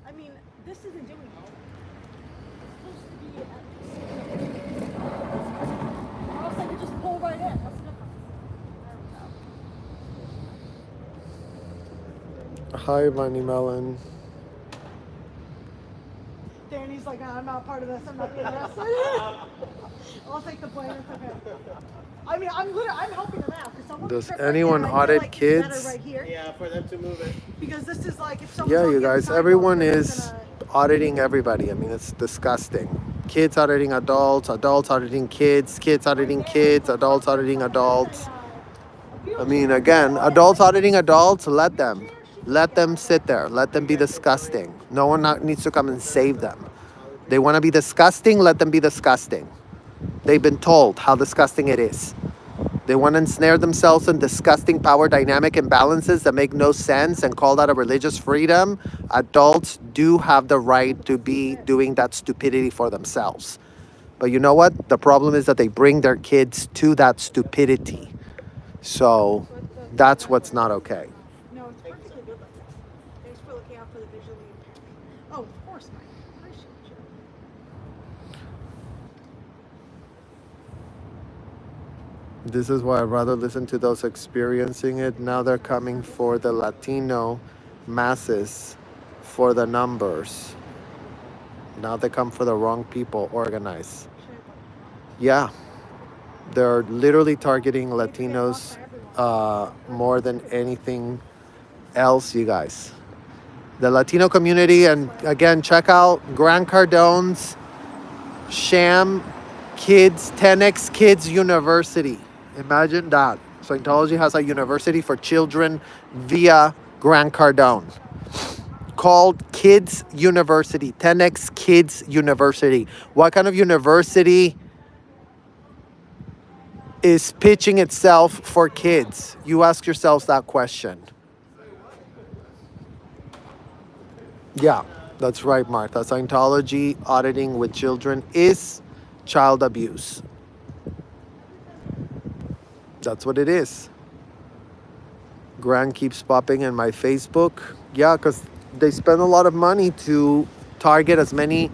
I mean, this isn't doing it. It's supposed to be at or else I could just pull right in. What's the difference? There we go. Hi, Bunny Melon. Danny's like, I'm not part of this. I'm not being arrested. I'll take the blame. It's okay. I mean, I'm helping them out because someone. Does tripped right anyone there, I feel audit like it's better kids? right here Yeah, for them to move it. because this is like if someone's Yeah, on you the other guys, sidewalk, everyone they're just is gonna- auditing everybody. I mean, it's disgusting. Kids auditing adults, adults auditing kids, kids auditing kids, adults auditing adults. I mean, again, adults auditing adults, let them. Let them sit there. Let them be disgusting. No one needs to come and save them. They want to be disgusting, let them be disgusting. They've been told how disgusting it is. They want to ensnare themselves in disgusting power dynamic imbalances that make no sense and call that a religious freedom. Adults do have the right to be doing that stupidity for themselves. But you know what? The problem is that they bring their kids to that stupidity. So that's what's not okay. No, it's perfectly good like that. Thanks for looking out for the visually impaired. Oh, of course, Mike. I appreciate you. This is why I'd rather listen to those experiencing it. Now they're coming for the Latino masses, for the numbers. Now they come for the wrong people, organize. Yeah. They're literally targeting Latinos more than anything else, you guys. The Latino community, and again, check out Grant Cardone's Sham Kids, 10X Kids University. Imagine that. Scientology has a university for children via Grant Cardone called Kids University, 10X Kids University. What kind of university is pitching itself for kids? You ask yourselves that question. Yeah, that's right, Martha. Scientology auditing with children is child abuse. That's what it is. Grant keeps popping in my Facebook. Yeah, because they spend a lot of money to target as many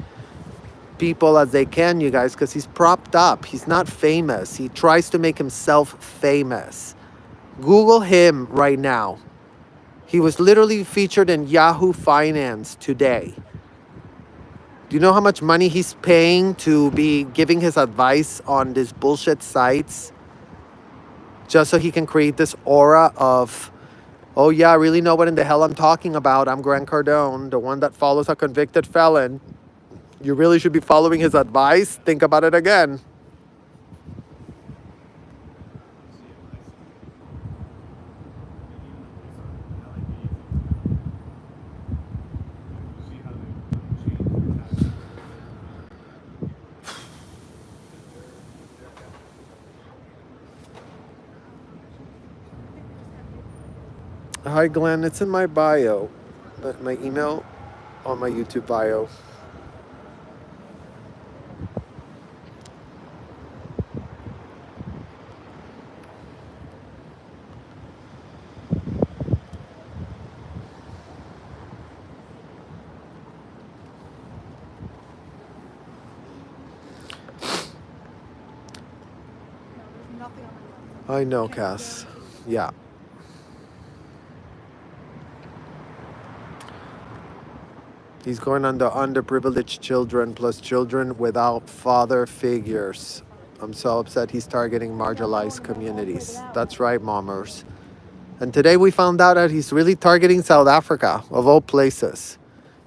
people as they can, you guys, because he's propped up. He's not famous. He tries to make himself famous. Google him right now. He was literally featured in Yahoo Finance today. Do you know how much money he's paying to be giving his advice on these bullshit sites? Just so he can create this aura of, oh yeah, I really know what in the hell I'm talking about. I'm Grant Cardone, the one that follows a convicted felon. You really should be following his advice. Think about it again. Hi, Glenn. It's in my bio. My email on my YouTube bio. There's nothing on my left. I know, Cass. Yeah. He's going on the underprivileged children plus children without father figures. I'm so upset he's targeting marginalized communities. That's right, mommers. And today we found out that he's really targeting South Africa, of all places.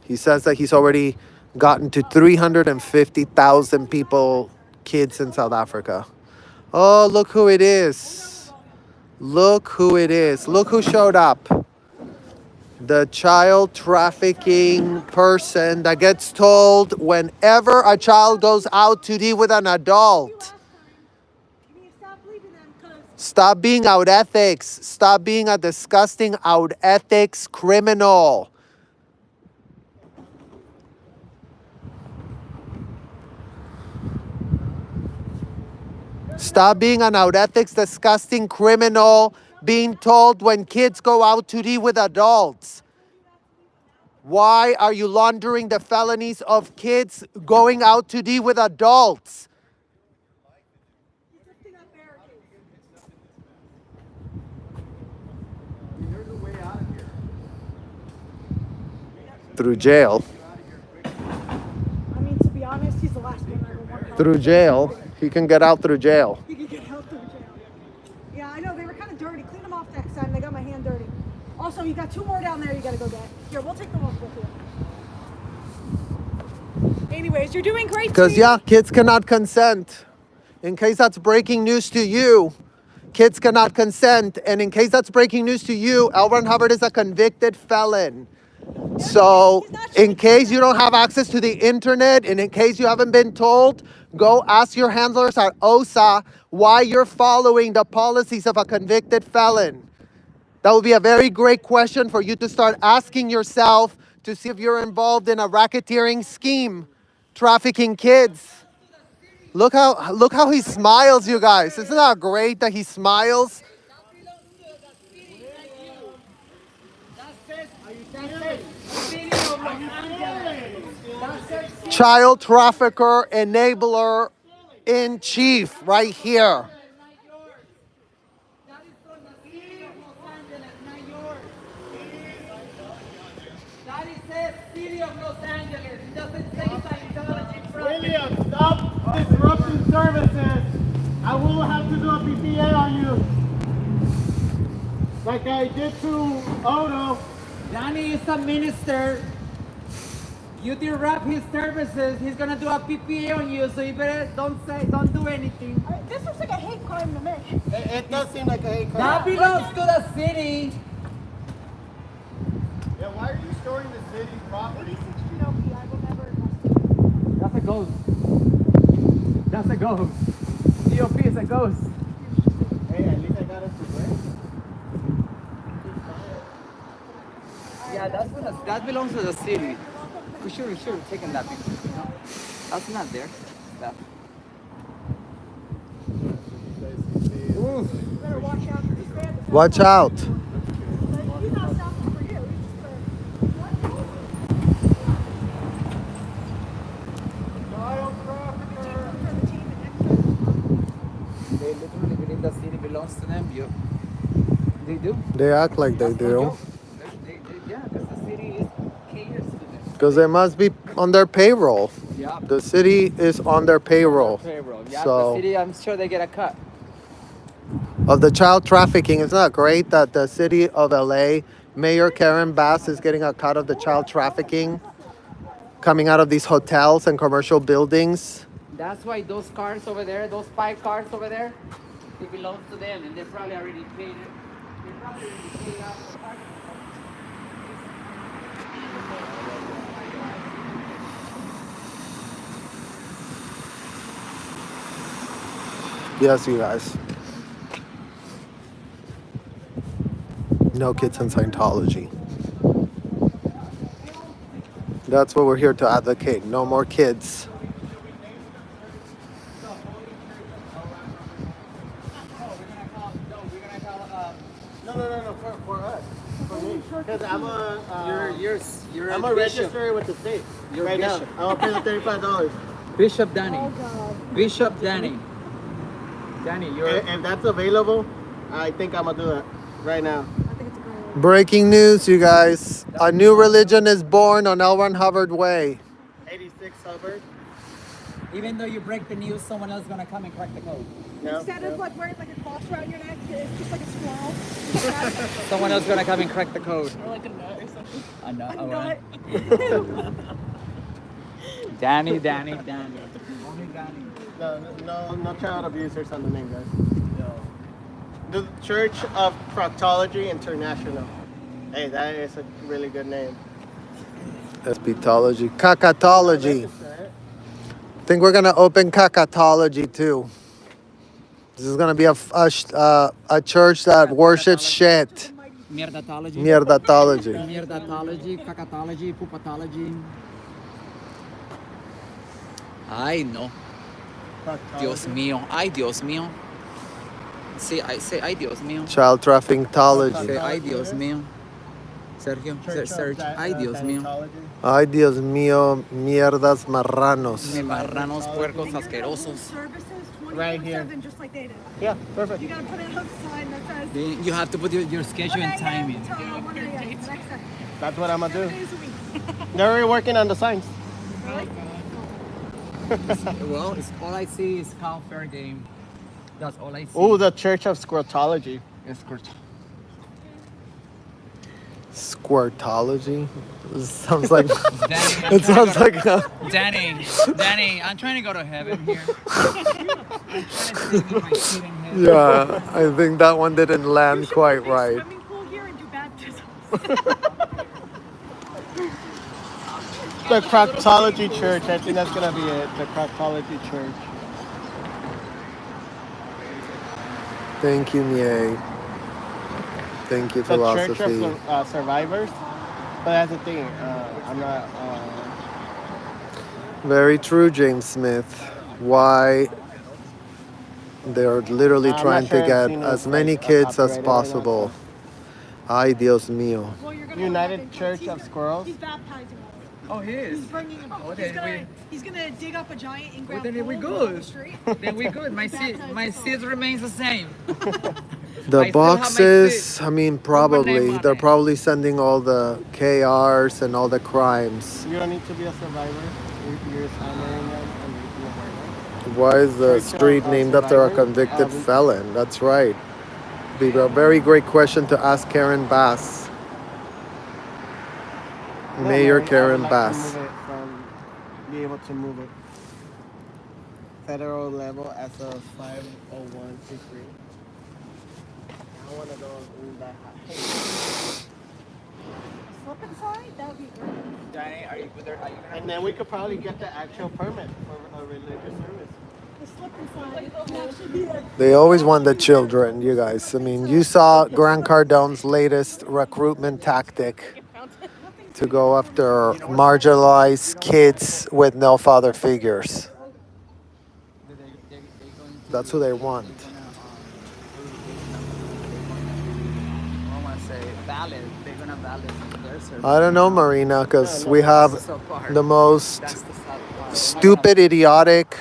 He says that he's already gotten to 350,000 people, kids in South Africa. Oh, look who it is. Look who it is. Look who showed up. The child trafficking person that gets told whenever a child goes out to deal with an adult. You need to stop leaving them because Stop being out ethics. Stop being a disgusting out ethics criminal. Stop being an out ethics disgusting criminal being told when kids go out to deal with adults. Why are you laundering the felonies of kids going out to deal with adults? Through jail. I mean, to be honest, he's the last one I would want to Through jail. He can get out through jail. He could get out through jail. Yeah, I know. They were kind of dirty. Clean them off next time. They got my hand dirty. Also, you got 2 more down there you got to go get. Here, we'll take them off with you. Anyways, you're doing great, Because, Steve. yeah, kids cannot consent. In case that's breaking news to you, kids cannot consent. And in case that's breaking news to you, L. Ron Hubbard is a convicted felon. So, in case you don't have access to the internet, and in case you haven't been told, go ask your handlers at OSA why you're following the policies of a convicted felon. That would be a very great question for you to start asking yourself to see if you're involved in a racketeering scheme, trafficking kids. Look how he smiles, you guys. Isn't that great that he smiles? Child trafficker, enabler in chief, right here. William, stop disrupting services. I will have to do a PPA on you. Like I did to Odo. Danny is a minister. You disrupt his services, he's gonna do a PPA on you, so you better don't do anything. This looks like a hate crime to me. It does seem like a hate crime. That belongs to the city. Yeah, why are you storing the city property? No, I will never invest. That's a ghost. That's a ghost. DOP is a ghost. Hey, at least I got it to break. Yeah, that belongs to the city. We should have taken that picture. No, that's not there. That. Better watch out for these bandits. Watch out. He's not stopping for you. They literally believe the city belongs to them. They do. They act like they do. Yeah, because the city is caters to them. Because they must be on their payroll. Yeah. The city is on their payroll. Payroll. Yeah, So- the city, I'm sure they get a cut. Of the child trafficking. Isn't that great that the city of LA, Mayor Karen Bass is getting a cut of the child trafficking coming out of these hotels and commercial buildings? That's why those cars over there, those 5 cars over there, it belongs to them, and they probably already paid it. They probably already paid out the parking. Yes, you guys. No kids in Scientology. That's what we're here to advocate. No more kids. No, for us. For me. Because I'm You're I'm a a bishop. register with the state. You're a right bishop. now. I'll pay the $35. Bishop Danny. Oh, God. Bishop Danny. Danny, you're. If that's available, I think I'm gonna do that right now. I think it's a great idea. Breaking news, you guys. A new religion is born on L. Ron Hubbard Way. 86 Hubbard. Even though you break the news, someone else is gonna come and crack the code. No, Instead of like wearing like a cross around your neck, it's just like a squirrel. Someone else is gonna come and crack the code. Or like a nut or something. I know. A All right. nut. Danny. Only Danny. No child abusers on the name, guys. The Church of Proctology International. Hey, that is a really good name. Eschatology. Cacatology. I think we're gonna open Cacatology too. This is gonna be a church that worships shit. Mierdatology. Mierdatology. Mierdatology, cacatology, poopatology. Ay, no. Dios mío. Ay, Dios mío. Say, ay, Dios mío. Child traffickingology. Say, ay, Dios mío. Sergio, Church search. of Ay, Dios mío. Scientology. Ay, Dios mío, mierdas marranos. Me marranos puercos asquerosos. Services Right here. 24/7, just like they did. Yeah, perfect. You gotta put it outside that says Then you have to put your schedule 1 and a.m. timing. till 1 a.m. the next day. That's what I'm gonna 7 do. days a week. They're already working on the signs. Really? Well, it's all I see is Cal Fair game. That's all I see. Oh, the Church of Squirtology. It's good. Squirtology? It sounds like Danny, it sounds like Danny, I'm trying to go to heaven here. I'm trying to save my kid in heaven. yeah. I think that one didn't You land should quite put a right. swimming pool here and do baptisms. The Proctology Church. I think that's gonna be it. The Proctology Church. Thank you, Mie. Thank you, The Church philosophy. of Survivors. But that's the thing. I'm not. Very true, James Smith. Why they're literally I'm not trying sure to if get Zeno's, as many like, kids as copyrighted right now, possible. Ay, Dios mío. Well, you're gonna United look back Church into it. of Squirrels. He's baptizing them. Oh, he is. He's bringing them. Oh, he's, then gonna, he's gonna dig up a giant in-ground then we pool on good. the street. Then we good. My seed remains the same. The I still have my boxes, I mean, name probably. on They're it. probably sending all the KRs and all the crimes. You don't need to be a survivor. You're just honoring them and making them Why is the Church of, street named after a Survivors? convicted felon? That's right. Be a very great question to ask Karen Bass. Mayor Karen Bass. Be able to move it. Federal level as a 501c3. I want to go in that house. Slip and slide? That would be great. Danny, are you there? Are you gonna? And then we could probably get the actual permit for a religious service. The slip and slide can actually be a They always want the children, you guys. I mean, you saw Grant Cardone's latest recruitment tactic to go after marginalized kids with no father figures. That's who they want. I want to say valid. They're gonna valid their service. I don't know, Marina, because we have That's the sad part. the most That's the sad part. stupid, idiotic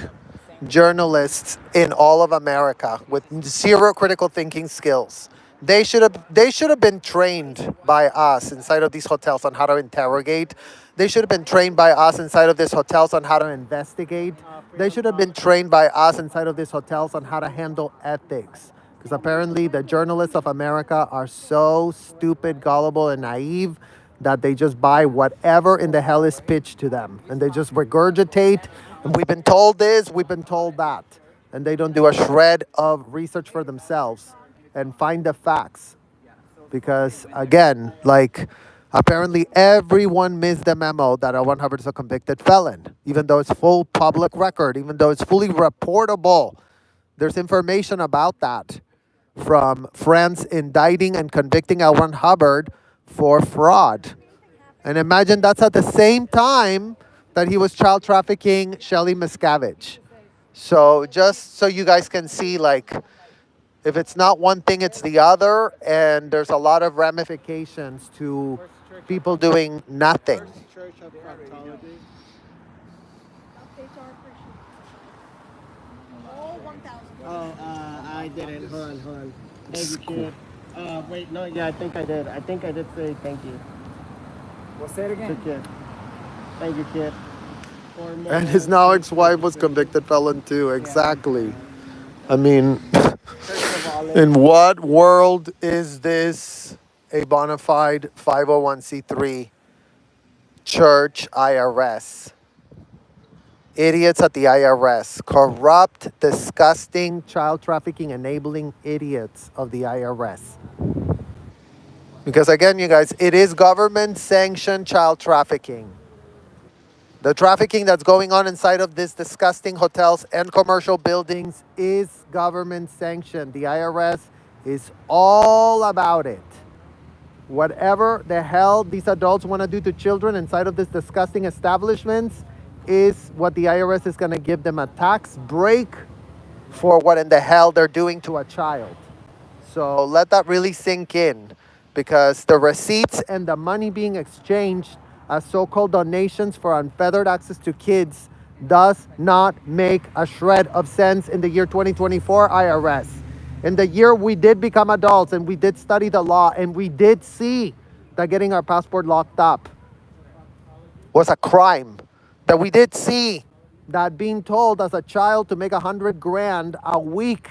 journalists in all of America with zero critical thinking skills. They should have been trained by us inside of these hotels on how to interrogate. They should have been trained by us inside of these hotels on how to investigate. They should have been trained by us inside of these hotels on how to handle ethics. Because apparently the journalists of America are so stupid, gullible, and naive that they just buy whatever in the hell is pitched to them. And they just regurgitate. And we've been told this, we've been told that. And they don't do a shred of research for themselves and find the facts. Because again, like apparently everyone missed the memo that Elwan Hubbard is a convicted felon, even though it's full public record, even though it's fully reportable. There's information about that from friends indicting and convicting Elwan Hubbard for fraud. And imagine that's at the same time that he was child trafficking Shelly Miscavige. So just so you guys can see, like, if it's not one thing, it's the other, and there's a lot of ramifications to people doing nothing. First Church of Proctology. updates are appreciated. All 1,000. Oh, I didn't. Hold on. Thank you, kid. Wait, no, yeah, I think I did. I think I did say thank you What's that to again? kid. Thank you, kid. And his now ex-wife was convicted felon too. Exactly. I mean, in what world is this a bona fide 501c3 church IRS? Idiots at the IRS. Corrupt, disgusting, child trafficking enabling idiots of the IRS. Because again, you guys, it is government sanctioned child trafficking. The trafficking that's going on inside of these disgusting hotels and commercial buildings is government sanctioned. The IRS is all about it. Whatever the hell these adults want to do to children inside of these disgusting establishments is what the IRS is going to give them a tax break for what in the hell they're doing to a child. So let that really sink in. because the receipts and the money being exchanged as so-called donations for unfettered access to kids does not make a shred of sense in the year 2024 IRS. In the year we did become adults and we did study the law and we did see that getting our passport locked up was a crime, that we did see that being told as a child to make 100 grand a week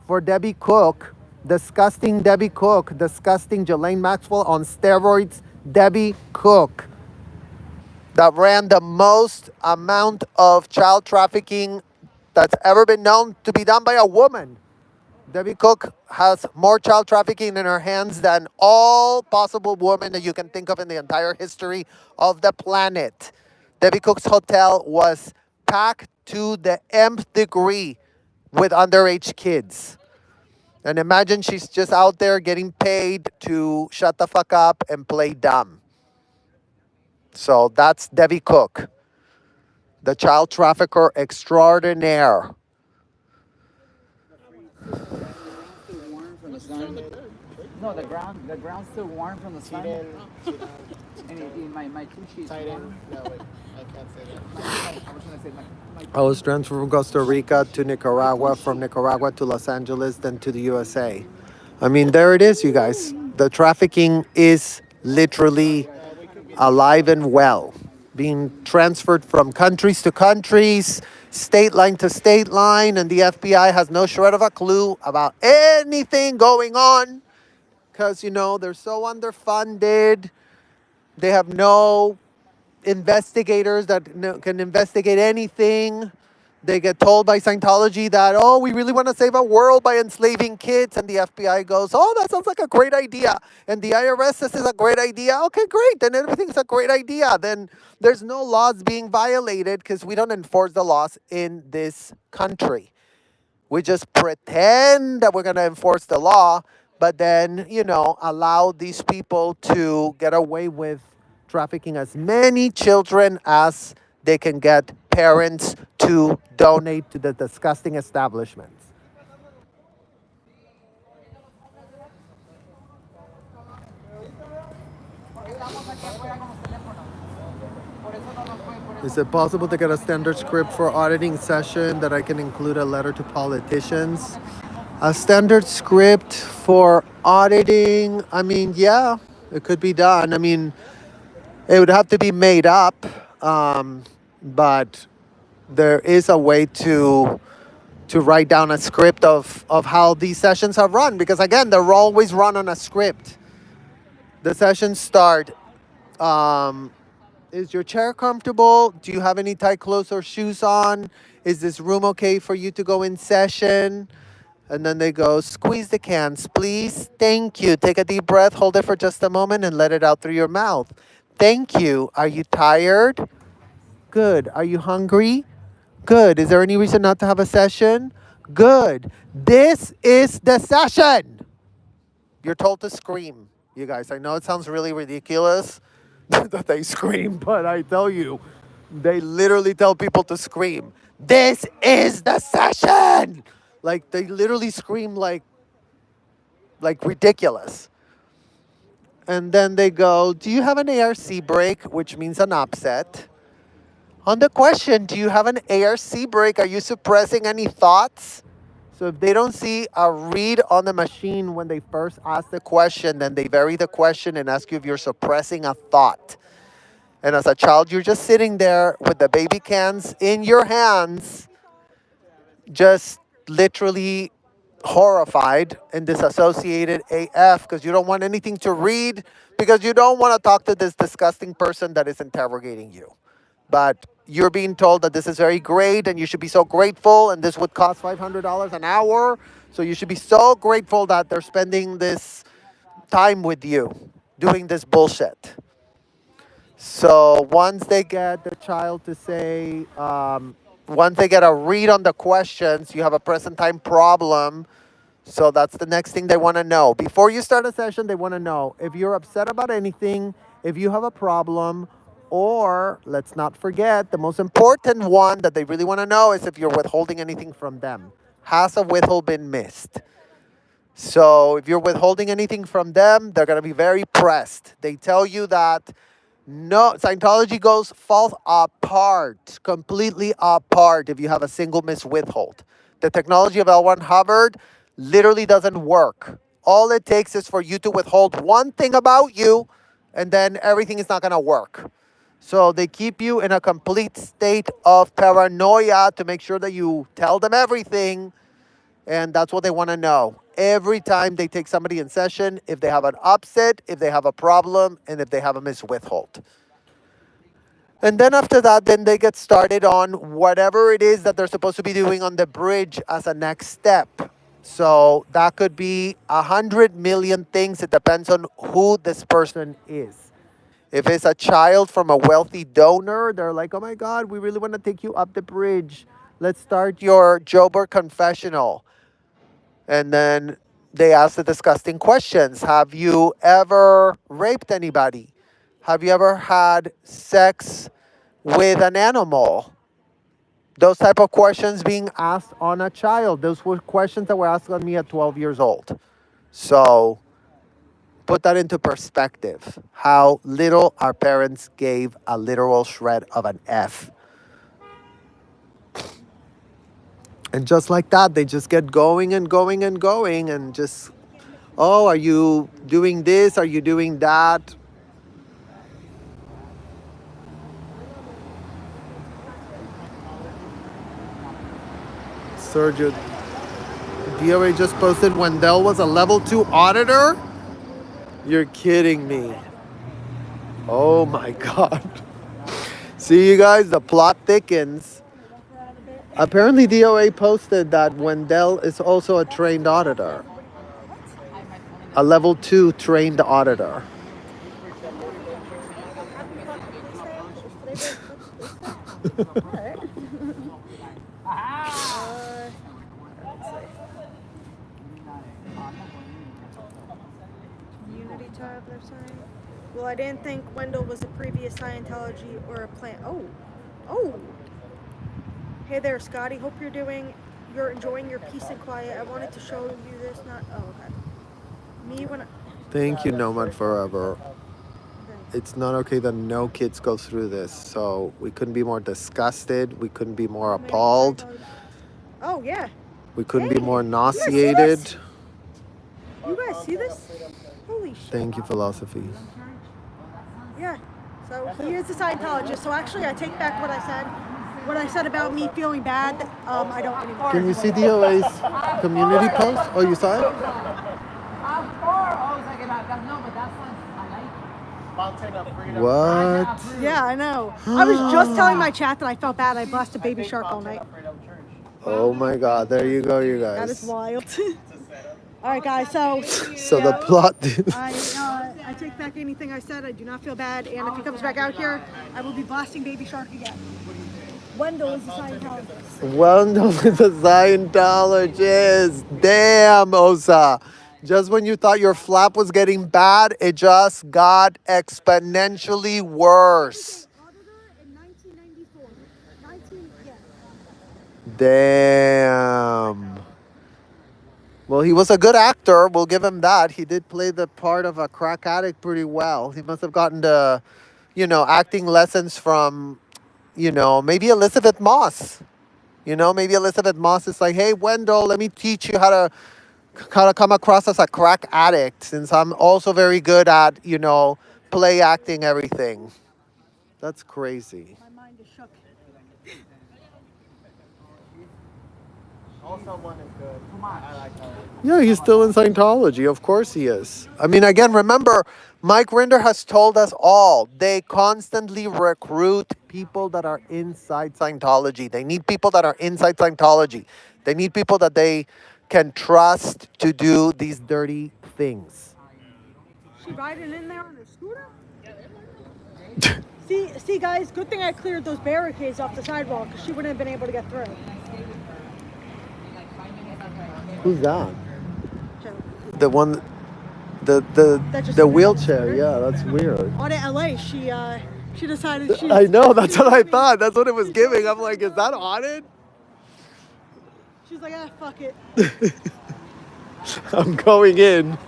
for Debbie Cook, disgusting Debbie Cook, disgusting Ghislaine Maxwell on steroids, Debbie Cook, that ran the most amount of child trafficking that's ever been known to be done by a woman. Debbie Cook has more child trafficking in her hands than all possible women that you can think of in the entire history of the planet. Debbie Cook's hotel was packed to the nth degree with underage kids. And imagine she's just out there getting paid to shut the fuck up and play dumb. So that's Debbie Cook, the child trafficker extraordinaire. No, the ground's still warm from the sun. And my two sheets. Warm. No, wait, I can't say that. I was gonna say my I was transferred from Costa Rica to Nicaragua, from Nicaragua to Los Angeles, then to the USA. I mean, there it is, you guys. The trafficking is literally alive and well, being transferred from countries to countries, state line to state line, and the FBI has no shred of a clue about anything going on because, you know, they're so underfunded. They have no investigators that can investigate anything. They get told by Scientology that, oh, we really want to save a world by enslaving kids. And the FBI goes, oh, that sounds like a great idea. And the IRS says it's a great idea. Okay, great. Then everything's a great idea. Then there's no laws being violated because we don't enforce the laws in this country. We just pretend that we're going to enforce the law, but then, you know, allow these people to get away with trafficking as many children as they can get parents to donate to the disgusting establishments. Is it possible to get a standard script for auditing session that I can include a letter to politicians? A standard script for auditing, I mean, yeah, it could be done. I mean, it would have to be made up, but there is a way to write down a script of how these sessions are run, because again, they're always run on a script. The sessions start, is your chair comfortable? Do you have any tight clothes or shoes on? Is this room okay for you to go in session? And then they go, squeeze the cans, please. Thank you. Take a deep breath, hold it for just a moment, and let it out through your mouth. Thank you. Are you tired? Good. Are you hungry? Good. Is there any reason not to have a session? Good. This is the session. You're told to scream, you guys. I know it sounds really ridiculous that they scream, but I tell you, they literally tell people to scream. This is the session. Like, they literally scream like ridiculous. And then they go, do you have an ARC break, which means an upset? On the question, do you have an ARC break, are you suppressing any thoughts? So if they don't see a read on the machine when they first ask the question, then they vary the question and ask you if you're suppressing a thought. And as a child, you're just sitting there with the baby cans in your hands, just literally horrified and disassociated AF because you don't want anything to read, because you don't want to talk to this disgusting person that is interrogating you. But you're being told that this is very great and you should be so grateful, and this would cost $500 an hour. So you should be so grateful that they're spending this time with you doing this bullshit. So once they get the child to say, once they get a read on the questions, you have a present time problem. So that's the next thing they want to know. Before you start a session, they want to know if you're upset about anything, if you have a problem, or let's not forget, the most important one that they really want to know is if you're withholding anything from them. Has a withhold been missed? So if you're withholding anything from them, they're going to be very pressed. They tell you that no, Scientology falls apart, completely apart if you have a single miswithhold. The technology of L1 Hubbard literally doesn't work. All it takes is for you to withhold one thing about you, and then everything is not going to work. So they keep you in a complete state of paranoia to make sure that you tell them everything, and that's what they want to know. Every time they take somebody in session, if they have an upset, if they have a problem, and if they have a miswithhold. And then after that, then they get started on whatever it is that they're supposed to be doing on the bridge as a next step. So that could be 100 million things. It depends on who this person is. If it's a child from a wealthy donor, they're like, oh my God, we really want to take you up the bridge. Let's start your Joburg confessional. And then they ask the disgusting questions. Have you ever raped anybody? Have you ever had sex with an animal? Those type of questions being asked on a child. Those were questions that were asked on me at 12 years old. So put that into perspective. How little our parents gave a literal shred of an F. And just like that, they just get going and going and going and just, oh, are you doing this? Are you doing that? Sergio, DOA just posted Wendell was a level 2 auditor? You're kidding me. Oh my God. See, you guys, the plot thickens. Apparently, DOA posted that Wendell is also a trained auditor. A level 2 trained auditor. Community tab, they're saying. Well, I didn't think Wendell was a previous Scientology or a plant. Oh. Hey there, Scotty. Hope you're enjoying your peace and quiet. I wanted to show you this. Me when I. Thank you, Nomad Forever. It's not okay that no kids go through this. So we couldn't be more disgusted. We couldn't be more appalled. Oh yeah. We couldn't be more nauseated. You guys see this? Holy shit. Thank you, Philosophy. Yeah. So he is a Scientologist. So actually, I take back what I said. What I said about me feeling bad, I don't anymore. Can you see DOA's community post? Oh, you saw it? What? Yeah, I know. I was just telling my chat that I felt bad. I blessed a baby shark all night. Oh my God, there you go, you guys. That is wild. All right, guys, so the plot. I take back anything I said. I do not feel bad. And if he comes back out here, I will be blasting baby shark again. Wendell is a Scientologist. Wendell is a Scientologist. Damn, Osa. Just when you thought your flap was getting bad, it just got exponentially worse. In 1994. Damn. Well, he was a good actor. We'll give him that. He did play the part of a crack addict pretty well. He must have gotten the, acting lessons from, maybe Elizabeth Moss. Maybe Elizabeth Moss is like, hey, Wendell, let me teach you how to come across as a crack addict, since I'm also very good at, play acting everything. That's crazy. My mind is shook. Also, one is good. I like her. Yeah, he's still in Scientology. Of course he is. I mean, again, remember, Mike Rinder has told us all, they constantly recruit people that are inside Scientology. They need people that are inside Scientology. They need people that they can trust to do these dirty things. She riding in there on her scooter? See, guys, good thing I cleared those barricades off the sidewalk because she wouldn't have been able to get through. Who's that? The one, the wheelchair. Yeah, that's weird. On to LA, she decided she. I know, that's what I thought. That's what it was giving. I'm like, is that haunted? She's like, fuck it. I'm going in.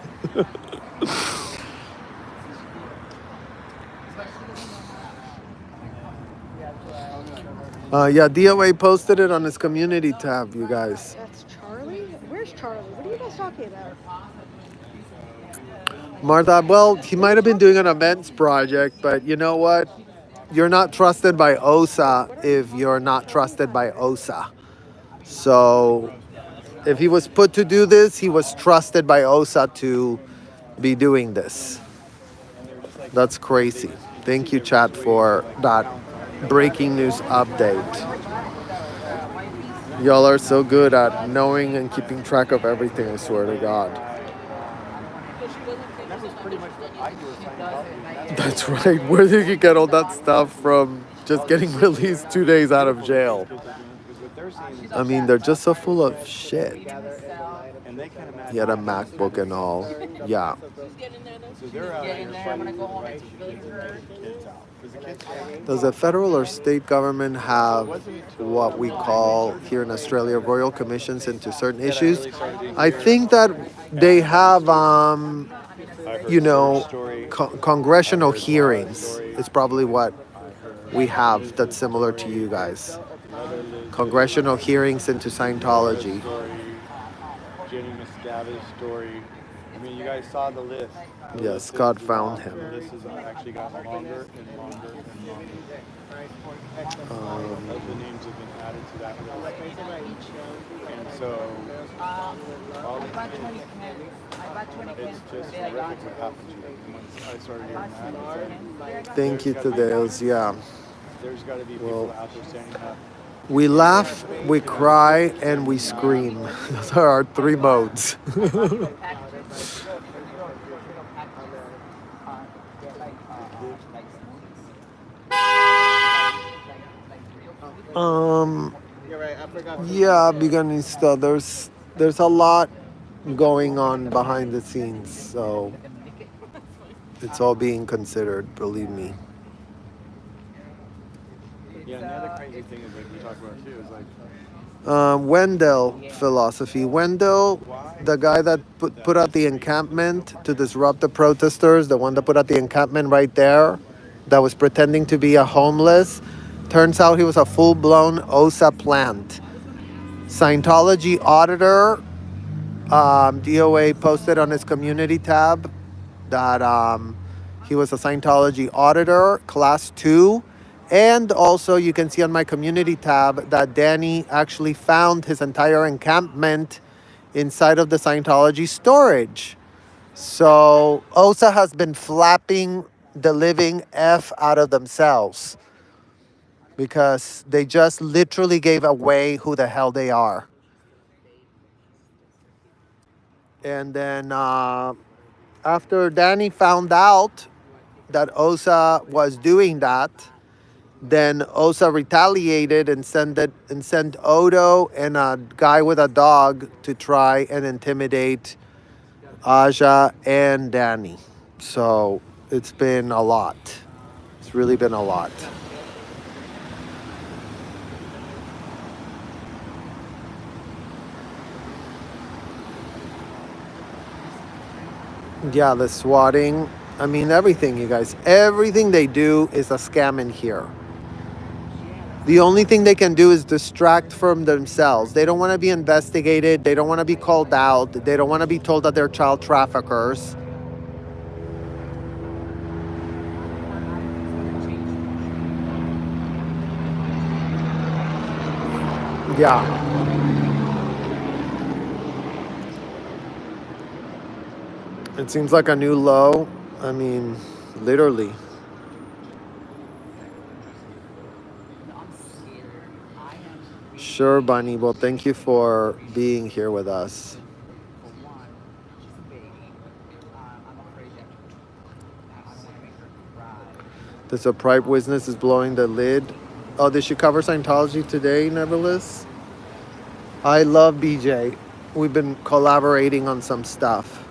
Yeah, DOA posted it on his community tab, you guys. That's Charlie? Where's Charlie? What are you guys talking about? Martha, well, he might have been doing an events project, but you know what? You're not trusted by OSA if you're not trusted by OSA. So if he was put to do this, he was trusted by OSA to be doing this. That's crazy. Thank you, chat, for that breaking news update. Y'all are so good at knowing and keeping track of everything, I swear to God. That was pretty much what I do with Scientology. That's right. Where did you get all that stuff from? Just getting released 2 days out of jail. Because what they're saying is I mean, they're just so full of shit. and they kind of He had a MacBook and all. Yeah. So they're out Get here in there. I'm gonna fighting go home right and really hurt. kids out. Because the kids Does the federal or state government have what we call here in Australia royal commissions into certain issues? I think that they have, you know, congressional hearings. It's probably what we have that's similar to you guys. Congressional hearings into Scientology. Jenny Miscavige's story. I mean, you guys saw the list. Yeah, Scott found him. The list has actually gotten longer and longer and longer. As the names have been added to that list. And so, all the kids, it's just horrific what happened to them. And once I started hearing that, it's like, Thank you to those, yeah. there's got to be people out there saying that. We laugh, we cry, and we scream. Those are our three modes. Yeah, beginning stuff. There's a lot going on behind the scenes, so it's all being considered, believe me. Yeah, and the other crazy thing is like we talked about too is like Wendell philosophy. Wendell, the guy that put out the encampment to disrupt the protesters, the one that put out the encampment right there, that was pretending to be a homeless, turns out he was a full-blown OSA plant. Scientology auditor, DOA posted on his community tab that he was a Scientology auditor, class 2. And also you can see on my community tab that Danny actually found his entire encampment inside of the Scientology storage. So OSA has been flapping the living F out of themselves because they just literally gave away who the hell they are. And then after Danny found out that OSA was doing that, then OSA retaliated and sent Odo and a guy with a dog to try and intimidate Aja and Danny. So it's been a lot. It's really been a lot. Yeah, the swatting. I mean, everything, you guys. Everything they do is a scam in here. The only thing they can do is distract from themselves. They don't want to be investigated. They don't want to be called out. They don't want to be told that they're child traffickers. Yeah. It seems like a new low. I mean, literally. Sure, Bunny. Well, thank you for being here with us. The surprise witness is blowing the lid. Oh, did she cover Scientology today, Nevertheless? I love BJ. We've been collaborating on some stuff.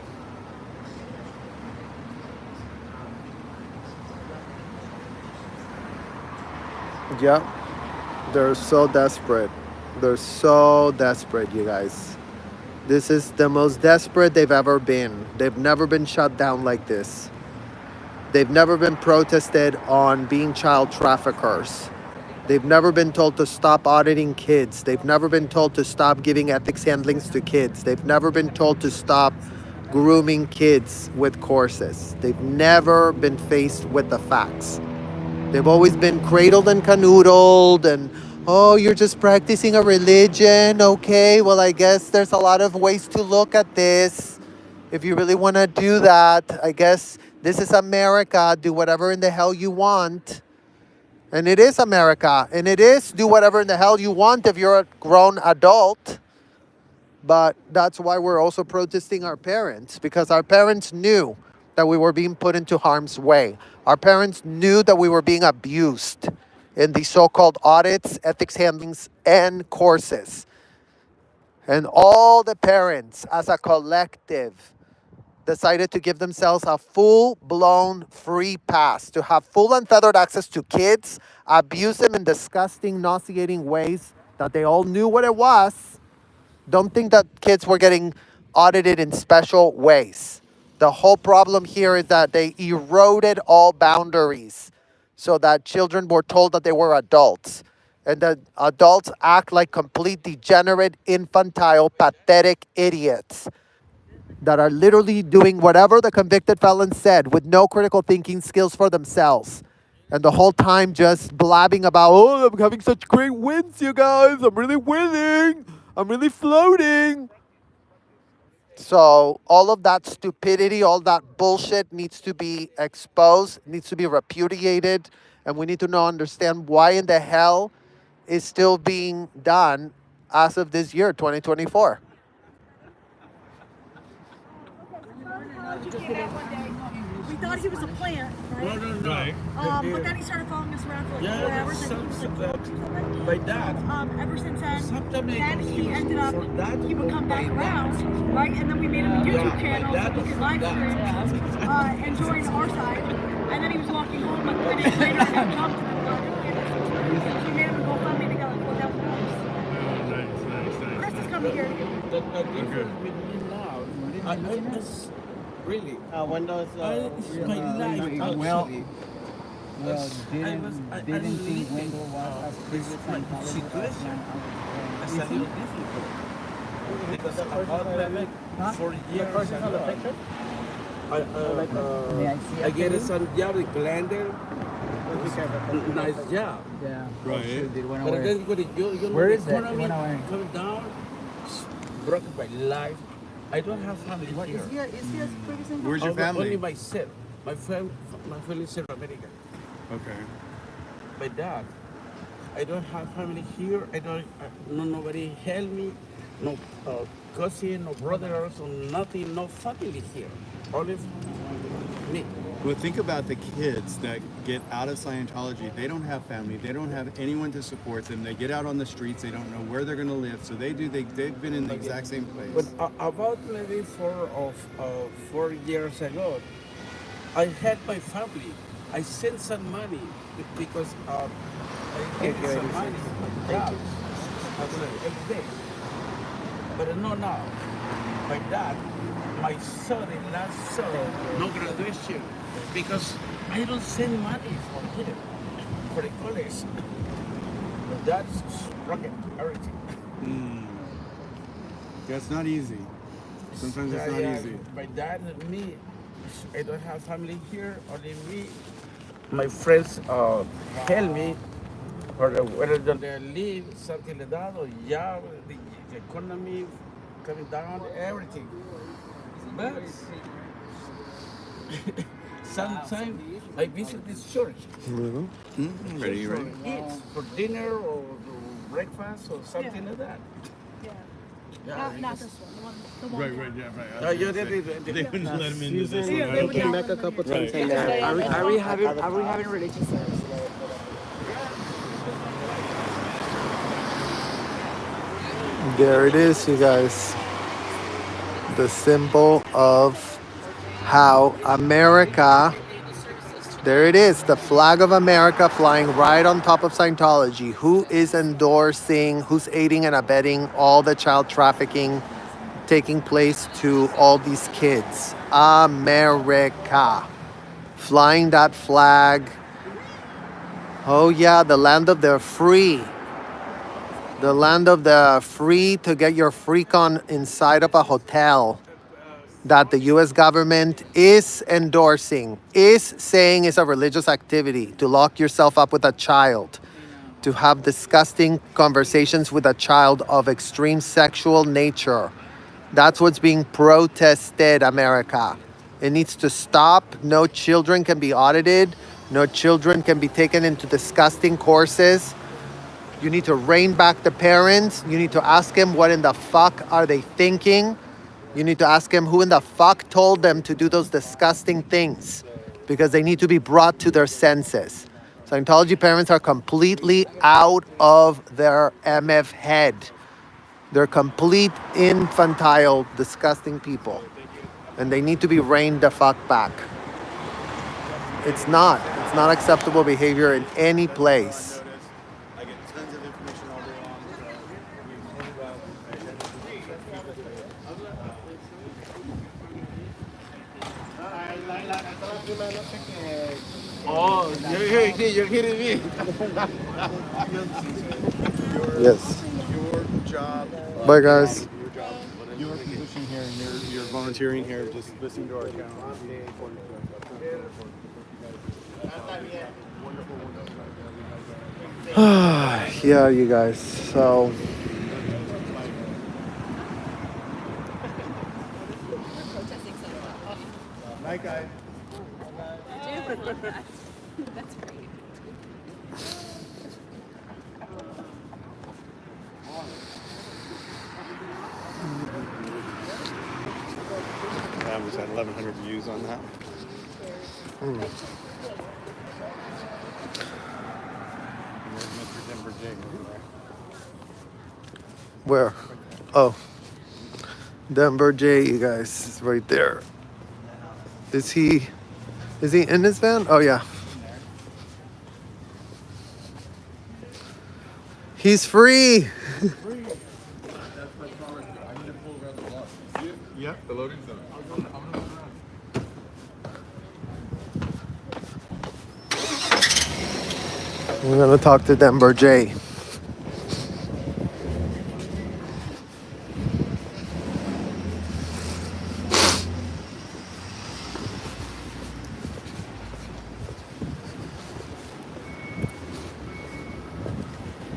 Yep. They're so desperate. They're so desperate, you guys. This is the most desperate they've ever been. They've never been shut down like this. They've never been protested on being child traffickers. They've never been told to stop auditing kids. They've never been told to stop giving ethics handlings to kids. They've never been told to stop grooming kids with courses. They've never been faced with the facts. They've always been cradled and canoodled and, oh, you're just practicing a religion. Okay, well, I guess there's a lot of ways to look at this. If you really want to do that, I guess this is America. Do whatever in the hell you want. And it is America. And it is do whatever in the hell you want if you're a grown adult. But that's why we're also protesting our parents, because our parents knew that we were being put into harm's way. Our parents knew that we were being abused in the so-called audits, ethics handlings, and courses. And all the parents, as a collective, decided to give themselves a full-blown free pass to have full unfettered access to kids, abuse them in disgusting, nauseating ways that they all knew what it was. Don't think that kids were getting audited in special ways. The whole problem here is that they eroded all boundaries so that children were told that they were adults. And that adults act like complete degenerate, infantile, pathetic idiots that are literally doing whatever the convicted felon said with no critical thinking skills for themselves. And the whole time just blabbing about, oh, I'm having such great wins, you guys. I'm really winning. I'm really floating. So all of that stupidity, all that bullshit needs to be exposed, needs to be repudiated. And we need to now understand why in the hell is still being done as of this year, 2024. We thought he was a plant, right? Right. But then he started following us around for like 4 hours. And he was like, By that. ever since then, Sometimes I then he confuse ended up, for that he would come back by around, right? And then we made him a YouTube channel so he could live stream and join our side. And then he was walking home like 3 days later and got jumped. And we made him a GoFundMe to get like $4,000. Nice. Chris is coming here. The difference with me now, I just really. When does It's my life actually. Well, I didn't think living, Wendell was as previous my Scientology situation as is a little difficult. Because about 4 years ago, I get a some job in Glendale. Nice job. Yeah. Right. But then when you Where is the that? economy When I- come down, it's broken my life. I don't have family here. Is he as previous in Where's your Only family? myself. My family is in America. Okay. My dad. I don't have family here. Nobody help me. No cousin, no brothers, or nothing. No family here. Only me. Well, think about the kids that get out of Scientology. They don't have family. They don't have anyone to support them. They get out on the streets. They don't know where they're going to live. So they've been in the exact same place. But about maybe 4 years ago, I had my family. I sent some money because I get some money. Thank you. Every day. But no, now. My dad, my son, and last son, no graduation. Because I don't send money for him, for the college. But that's rocket, everything. Yeah, it's not easy. Sometimes it's not easy. My dad and me, I don't have family here, only me. My friends help me, or whether they live, something like that, or yeah, the economy coming down, everything. But sometimes I visit this church. Ready, right? Eat for dinner or breakfast or something like that. Yeah. Yeah, Not this one. The one. Right, yeah, right. Yeah, They wouldn't let him into this one, Yeah, right? they Came back a couple times Right. and Are we having relationships? there it is, you guys. The symbol of how America, there it is, the flag of America flying right on top of Scientology. Who is endorsing, who's aiding and abetting all the child trafficking taking place to all these kids. America. Flying that flag. Oh yeah, the land of the free. The land of the free to get your freak on inside of a hotel that the US government is endorsing, is saying is a religious activity to lock yourself up with a child, to have disgusting conversations with a child of extreme sexual nature. That's what's being protested, America. It needs to stop. No children can be audited. No children can be taken into disgusting courses. You need to rein back the parents. You need to ask them what in the fuck are they thinking. You need to ask them who in the fuck told them to do those disgusting things, because they need to be brought to their senses. Scientology parents are completely out of their MF head. They're complete infantile, disgusting people. And they need to be reined the fuck back. It's not acceptable behavior in any place. I get tons of information all day long. Oh, you're hitting me. Yes. Your job. Bye, guys. Your position here, and you're volunteering here, just listening to our channel. Yeah, you guys. So Night, guys. That's great. Yeah, we just had 1,100 views on that. Where's Mr. Denver J over there? where? Oh, Denver J, you guys, is right there. Is he in his van? Oh yeah. He's free. Yep, the loading zone. We're gonna talk to Denver J.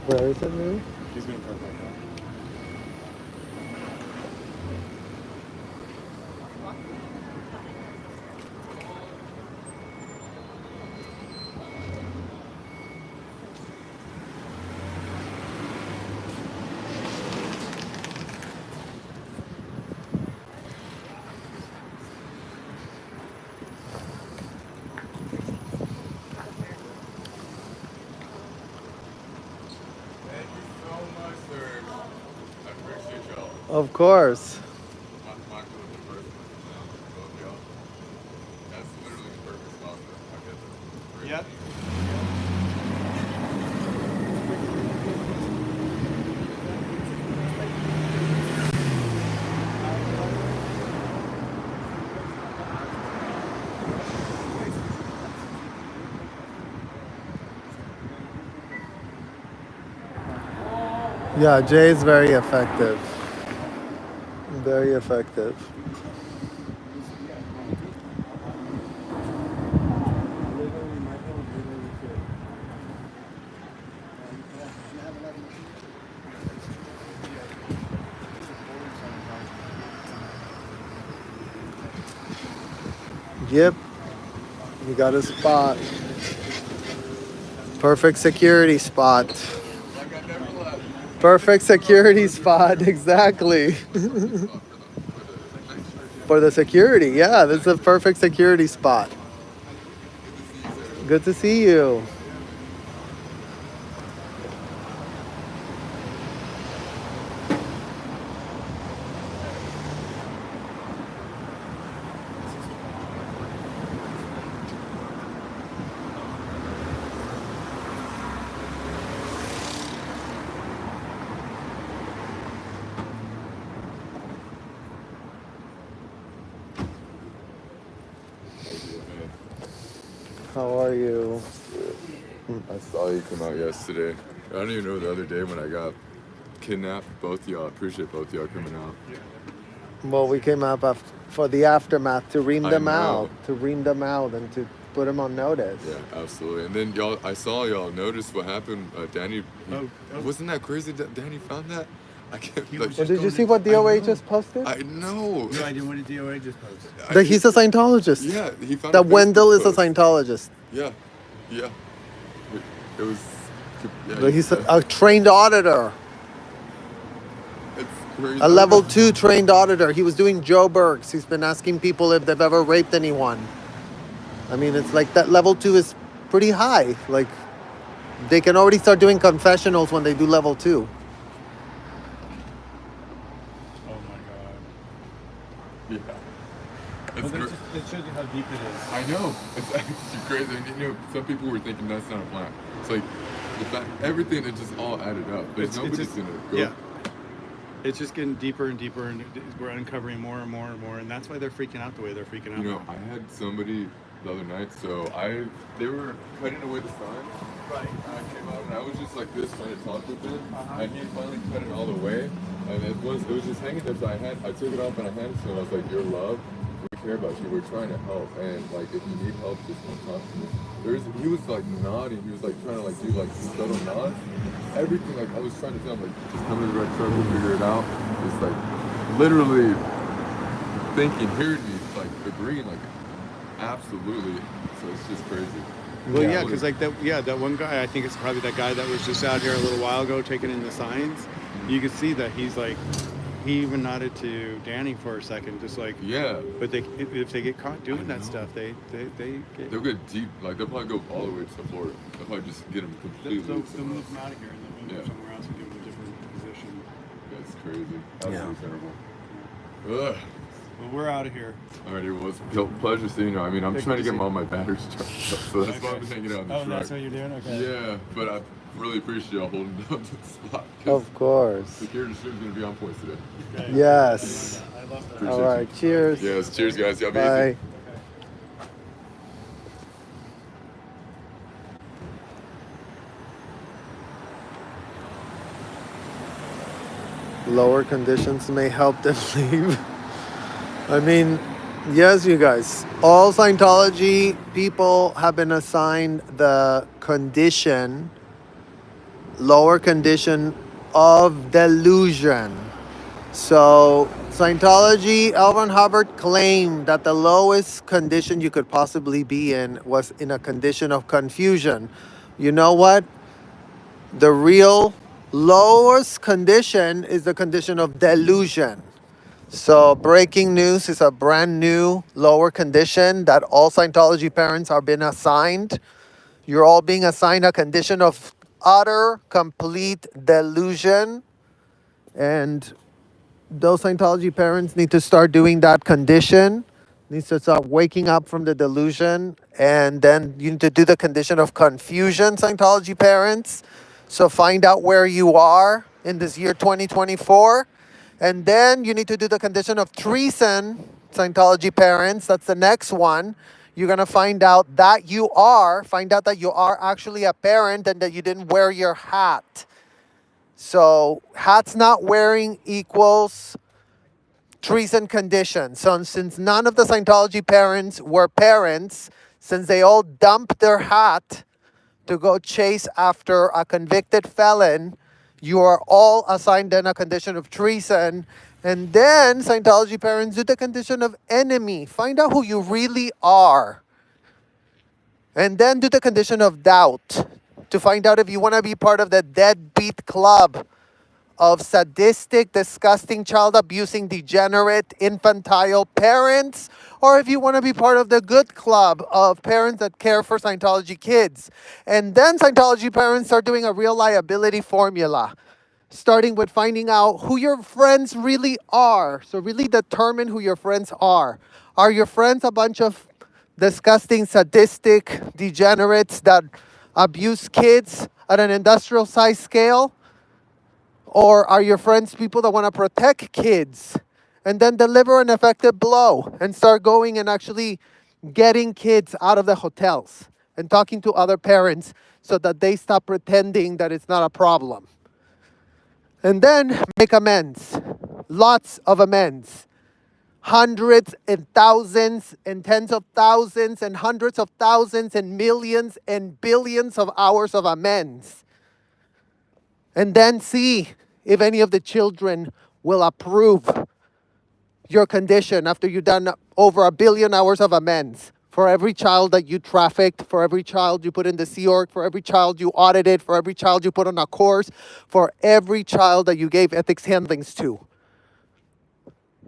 Where is it, man? He's gonna park right now. Of course. Yep. Yeah, Jay is very effective. Very effective. Yep. You got a spot. Perfect security spot. Perfect security spot, exactly. For the security, yeah, this is a perfect security spot. Good to see you. How are you? I saw you come out yesterday. I don't even know the other day when I got kidnapped. Both y'all, I appreciate both y'all coming out. Well, we came up for the aftermath to ream I them know. out, and to put them on notice. Yeah, absolutely. And then y'all, I saw y'all notice what happened. Danny, wasn't that crazy that Danny found that? I can't. Like, Well, did you see what DOA just posted? I know. No idea what did DOA just post. That he's a Scientologist. Yeah, he found That a Facebook Wendell is a post. Scientologist. Yeah, yeah. It was. Yeah, That he's a trained auditor. It's crazy. A level 2 trained auditor. He was doing Joe Bergs. He's been asking people if they've ever raped anyone. I mean, it's like that level 2 is pretty high. Like, they can already start doing confessionals when they do level 2. Oh my god. Yeah. Well, it shows you how deep it is. I know. It's actually crazy. And, you know, some people were thinking that's not a plant. It's like the fact everything it just all added up. There's nobody's just, gonna go. Yeah. It's just getting deeper and deeper, and we're uncovering more and more and more, and that's why they're freaking out the way they're freaking out. You know, I had somebody the other night, so they were cutting away the sign. Right. And I came out and I was just like this trying to talk with him, and he finally cut it all the way. And it was just hanging there, so I took it off and I handed it to him. I was like, "Your love, we care about you. We're trying to help, and like if you need help, just come talk to me." He was like nodding. He was like trying to like do like subtle nods. Everything like I was trying to tell him like just come to the right circle, figure it out. Just like literally thinking, hearing me, like agreeing, like absolutely. So it's just crazy. Well, yeah, because like that one guy, I think it's probably that guy that was just out here a little while ago taking in the signs. You could see that he's like, he even nodded to Danny for a second, just like, yeah. But if they get caught doing that stuff, they'll get deep. Like they'll probably go all the way to Florida. They'll probably just get them completely. They'll move them out of here and they'll move them somewhere else and give them a different position. That's crazy. Absolutely terrible. Ugh. Well, we're out of here. Alrighty, well, it's a pleasure seeing you. I mean, I'm trying to get all my batteries charged up, so that's why I've been hanging out in the truck. Oh, that's what you're doing? Okay. Yeah, but I really appreciate y'all holding down to the spot. Of course. Security stream's gonna be on point today. Okay. Yes. I love that. Appreciate All right. you. Cheers. Yes, cheers, guys. Y'all be Bye. easy. Lower conditions may help them leave. I mean, yes, you guys. All Scientology people have been assigned the condition, lower condition of delusion. So, Scientology, L. Ron Hubbard claimed that the lowest condition you could possibly be in was in a condition of confusion. You know what? The real lowest condition is the condition of delusion. So breaking news is a brand new lower condition that all Scientology parents are being assigned. You're all being assigned a condition of utter, complete delusion. And those Scientology parents need to start doing that condition. Needs to start waking up from the delusion. And then you need to do the condition of confusion, Scientology parents. So find out where you are in this year 2024. And then you need to do the condition of treason, Scientology parents. That's the next one. You're going to find out that you are actually a parent and that you didn't wear your hat. So hats not wearing equals treason condition. So since none of the Scientology parents were parents, since they all dumped their hat to go chase after a convicted felon, you are all assigned then a condition of treason. And then Scientology parents do the condition of enemy. Find out who you really are. And then do the condition of doubt to find out if you want to be part of the deadbeat club of sadistic, disgusting, child-abusing, degenerate, infantile parents, or if you want to be part of the good club of parents that care for Scientology kids. And then Scientology parents are doing a real liability formula, starting with finding out who your friends really are. So really determine who your friends are. Are your friends a bunch of disgusting, sadistic degenerates that abuse kids at an industrial size scale? Or are your friends people that want to protect kids and then deliver an effective blow and start going and actually getting kids out of the hotels and talking to other parents so that they stop pretending that it's not a problem. And then make amends. Lots of amends. Hundreds and thousands and tens of thousands and hundreds of thousands and millions and billions of hours of amends. And then see if any of the children will approve your condition after you've done over 1 billion hours of amends. For every child that you trafficked, for every child you put in the Sea Org, for every child you audited, for every child you put on a course, for every child that you gave ethics handlings to.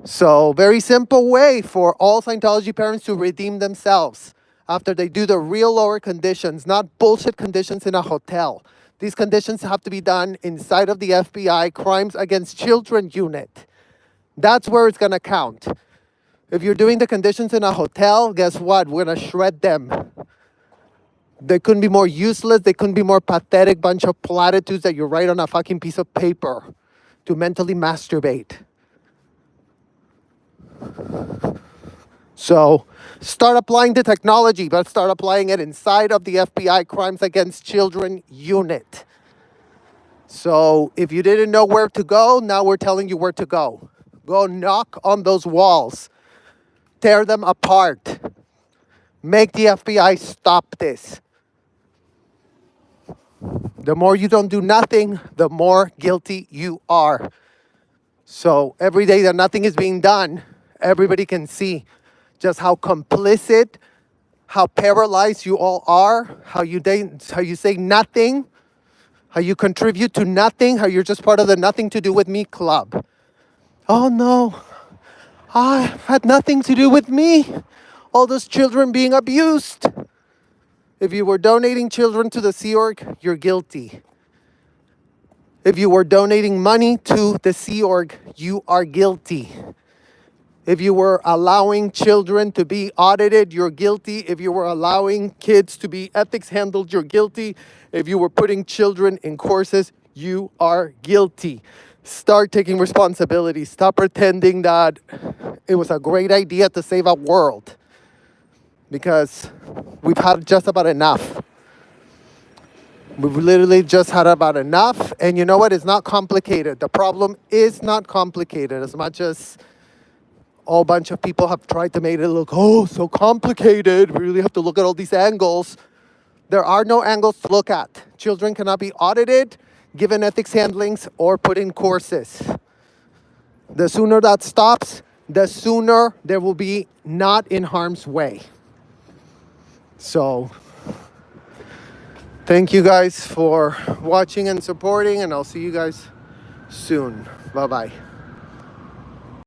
So, very simple way for all Scientology parents to redeem themselves after they do the real lower conditions, not bullshit conditions in a hotel. These conditions have to be done inside of the FBI Crimes Against Children unit. That's where it's going to count. If you're doing the conditions in a hotel, guess what? We're going to shred them. They couldn't be more useless. They couldn't be more pathetic bunch of platitudes that you write on a fucking piece of paper to mentally masturbate. So start applying the technology, but start applying it inside of the FBI Crimes Against Children unit. So if you didn't know where to go, now we're telling you where to go. Go knock on those walls. Tear them apart. Make the FBI stop this. The more you don't do nothing, the more guilty you are. So every day that nothing is being done, everybody can see just how complicit, how paralyzed you all are, how you say nothing, how you contribute to nothing, how you're just part of the nothing to do with me club. Oh no, I had nothing to do with me. All those children being abused. If you were donating children to the Sea Org, you're guilty. If you were donating money to the Sea Org, you are guilty. If you were allowing children to be audited, you're guilty. If you were allowing kids to be ethics handled, you're guilty. If you were putting children in courses, you are guilty. Start taking responsibility. Stop pretending that it was a great idea to save a world. Because we've had just about enough. We've literally just had about enough. And you know what? It's not complicated. The problem is not complicated as much as a whole bunch of people have tried to make it look, oh, so complicated. We really have to look at all these angles. There are no angles to look at. Children cannot be audited, given ethics handlings, or put in courses. The sooner that stops, the sooner there will be not in harm's way. So, thank you guys for watching and supporting, and I'll see you guys soon. Bye-bye.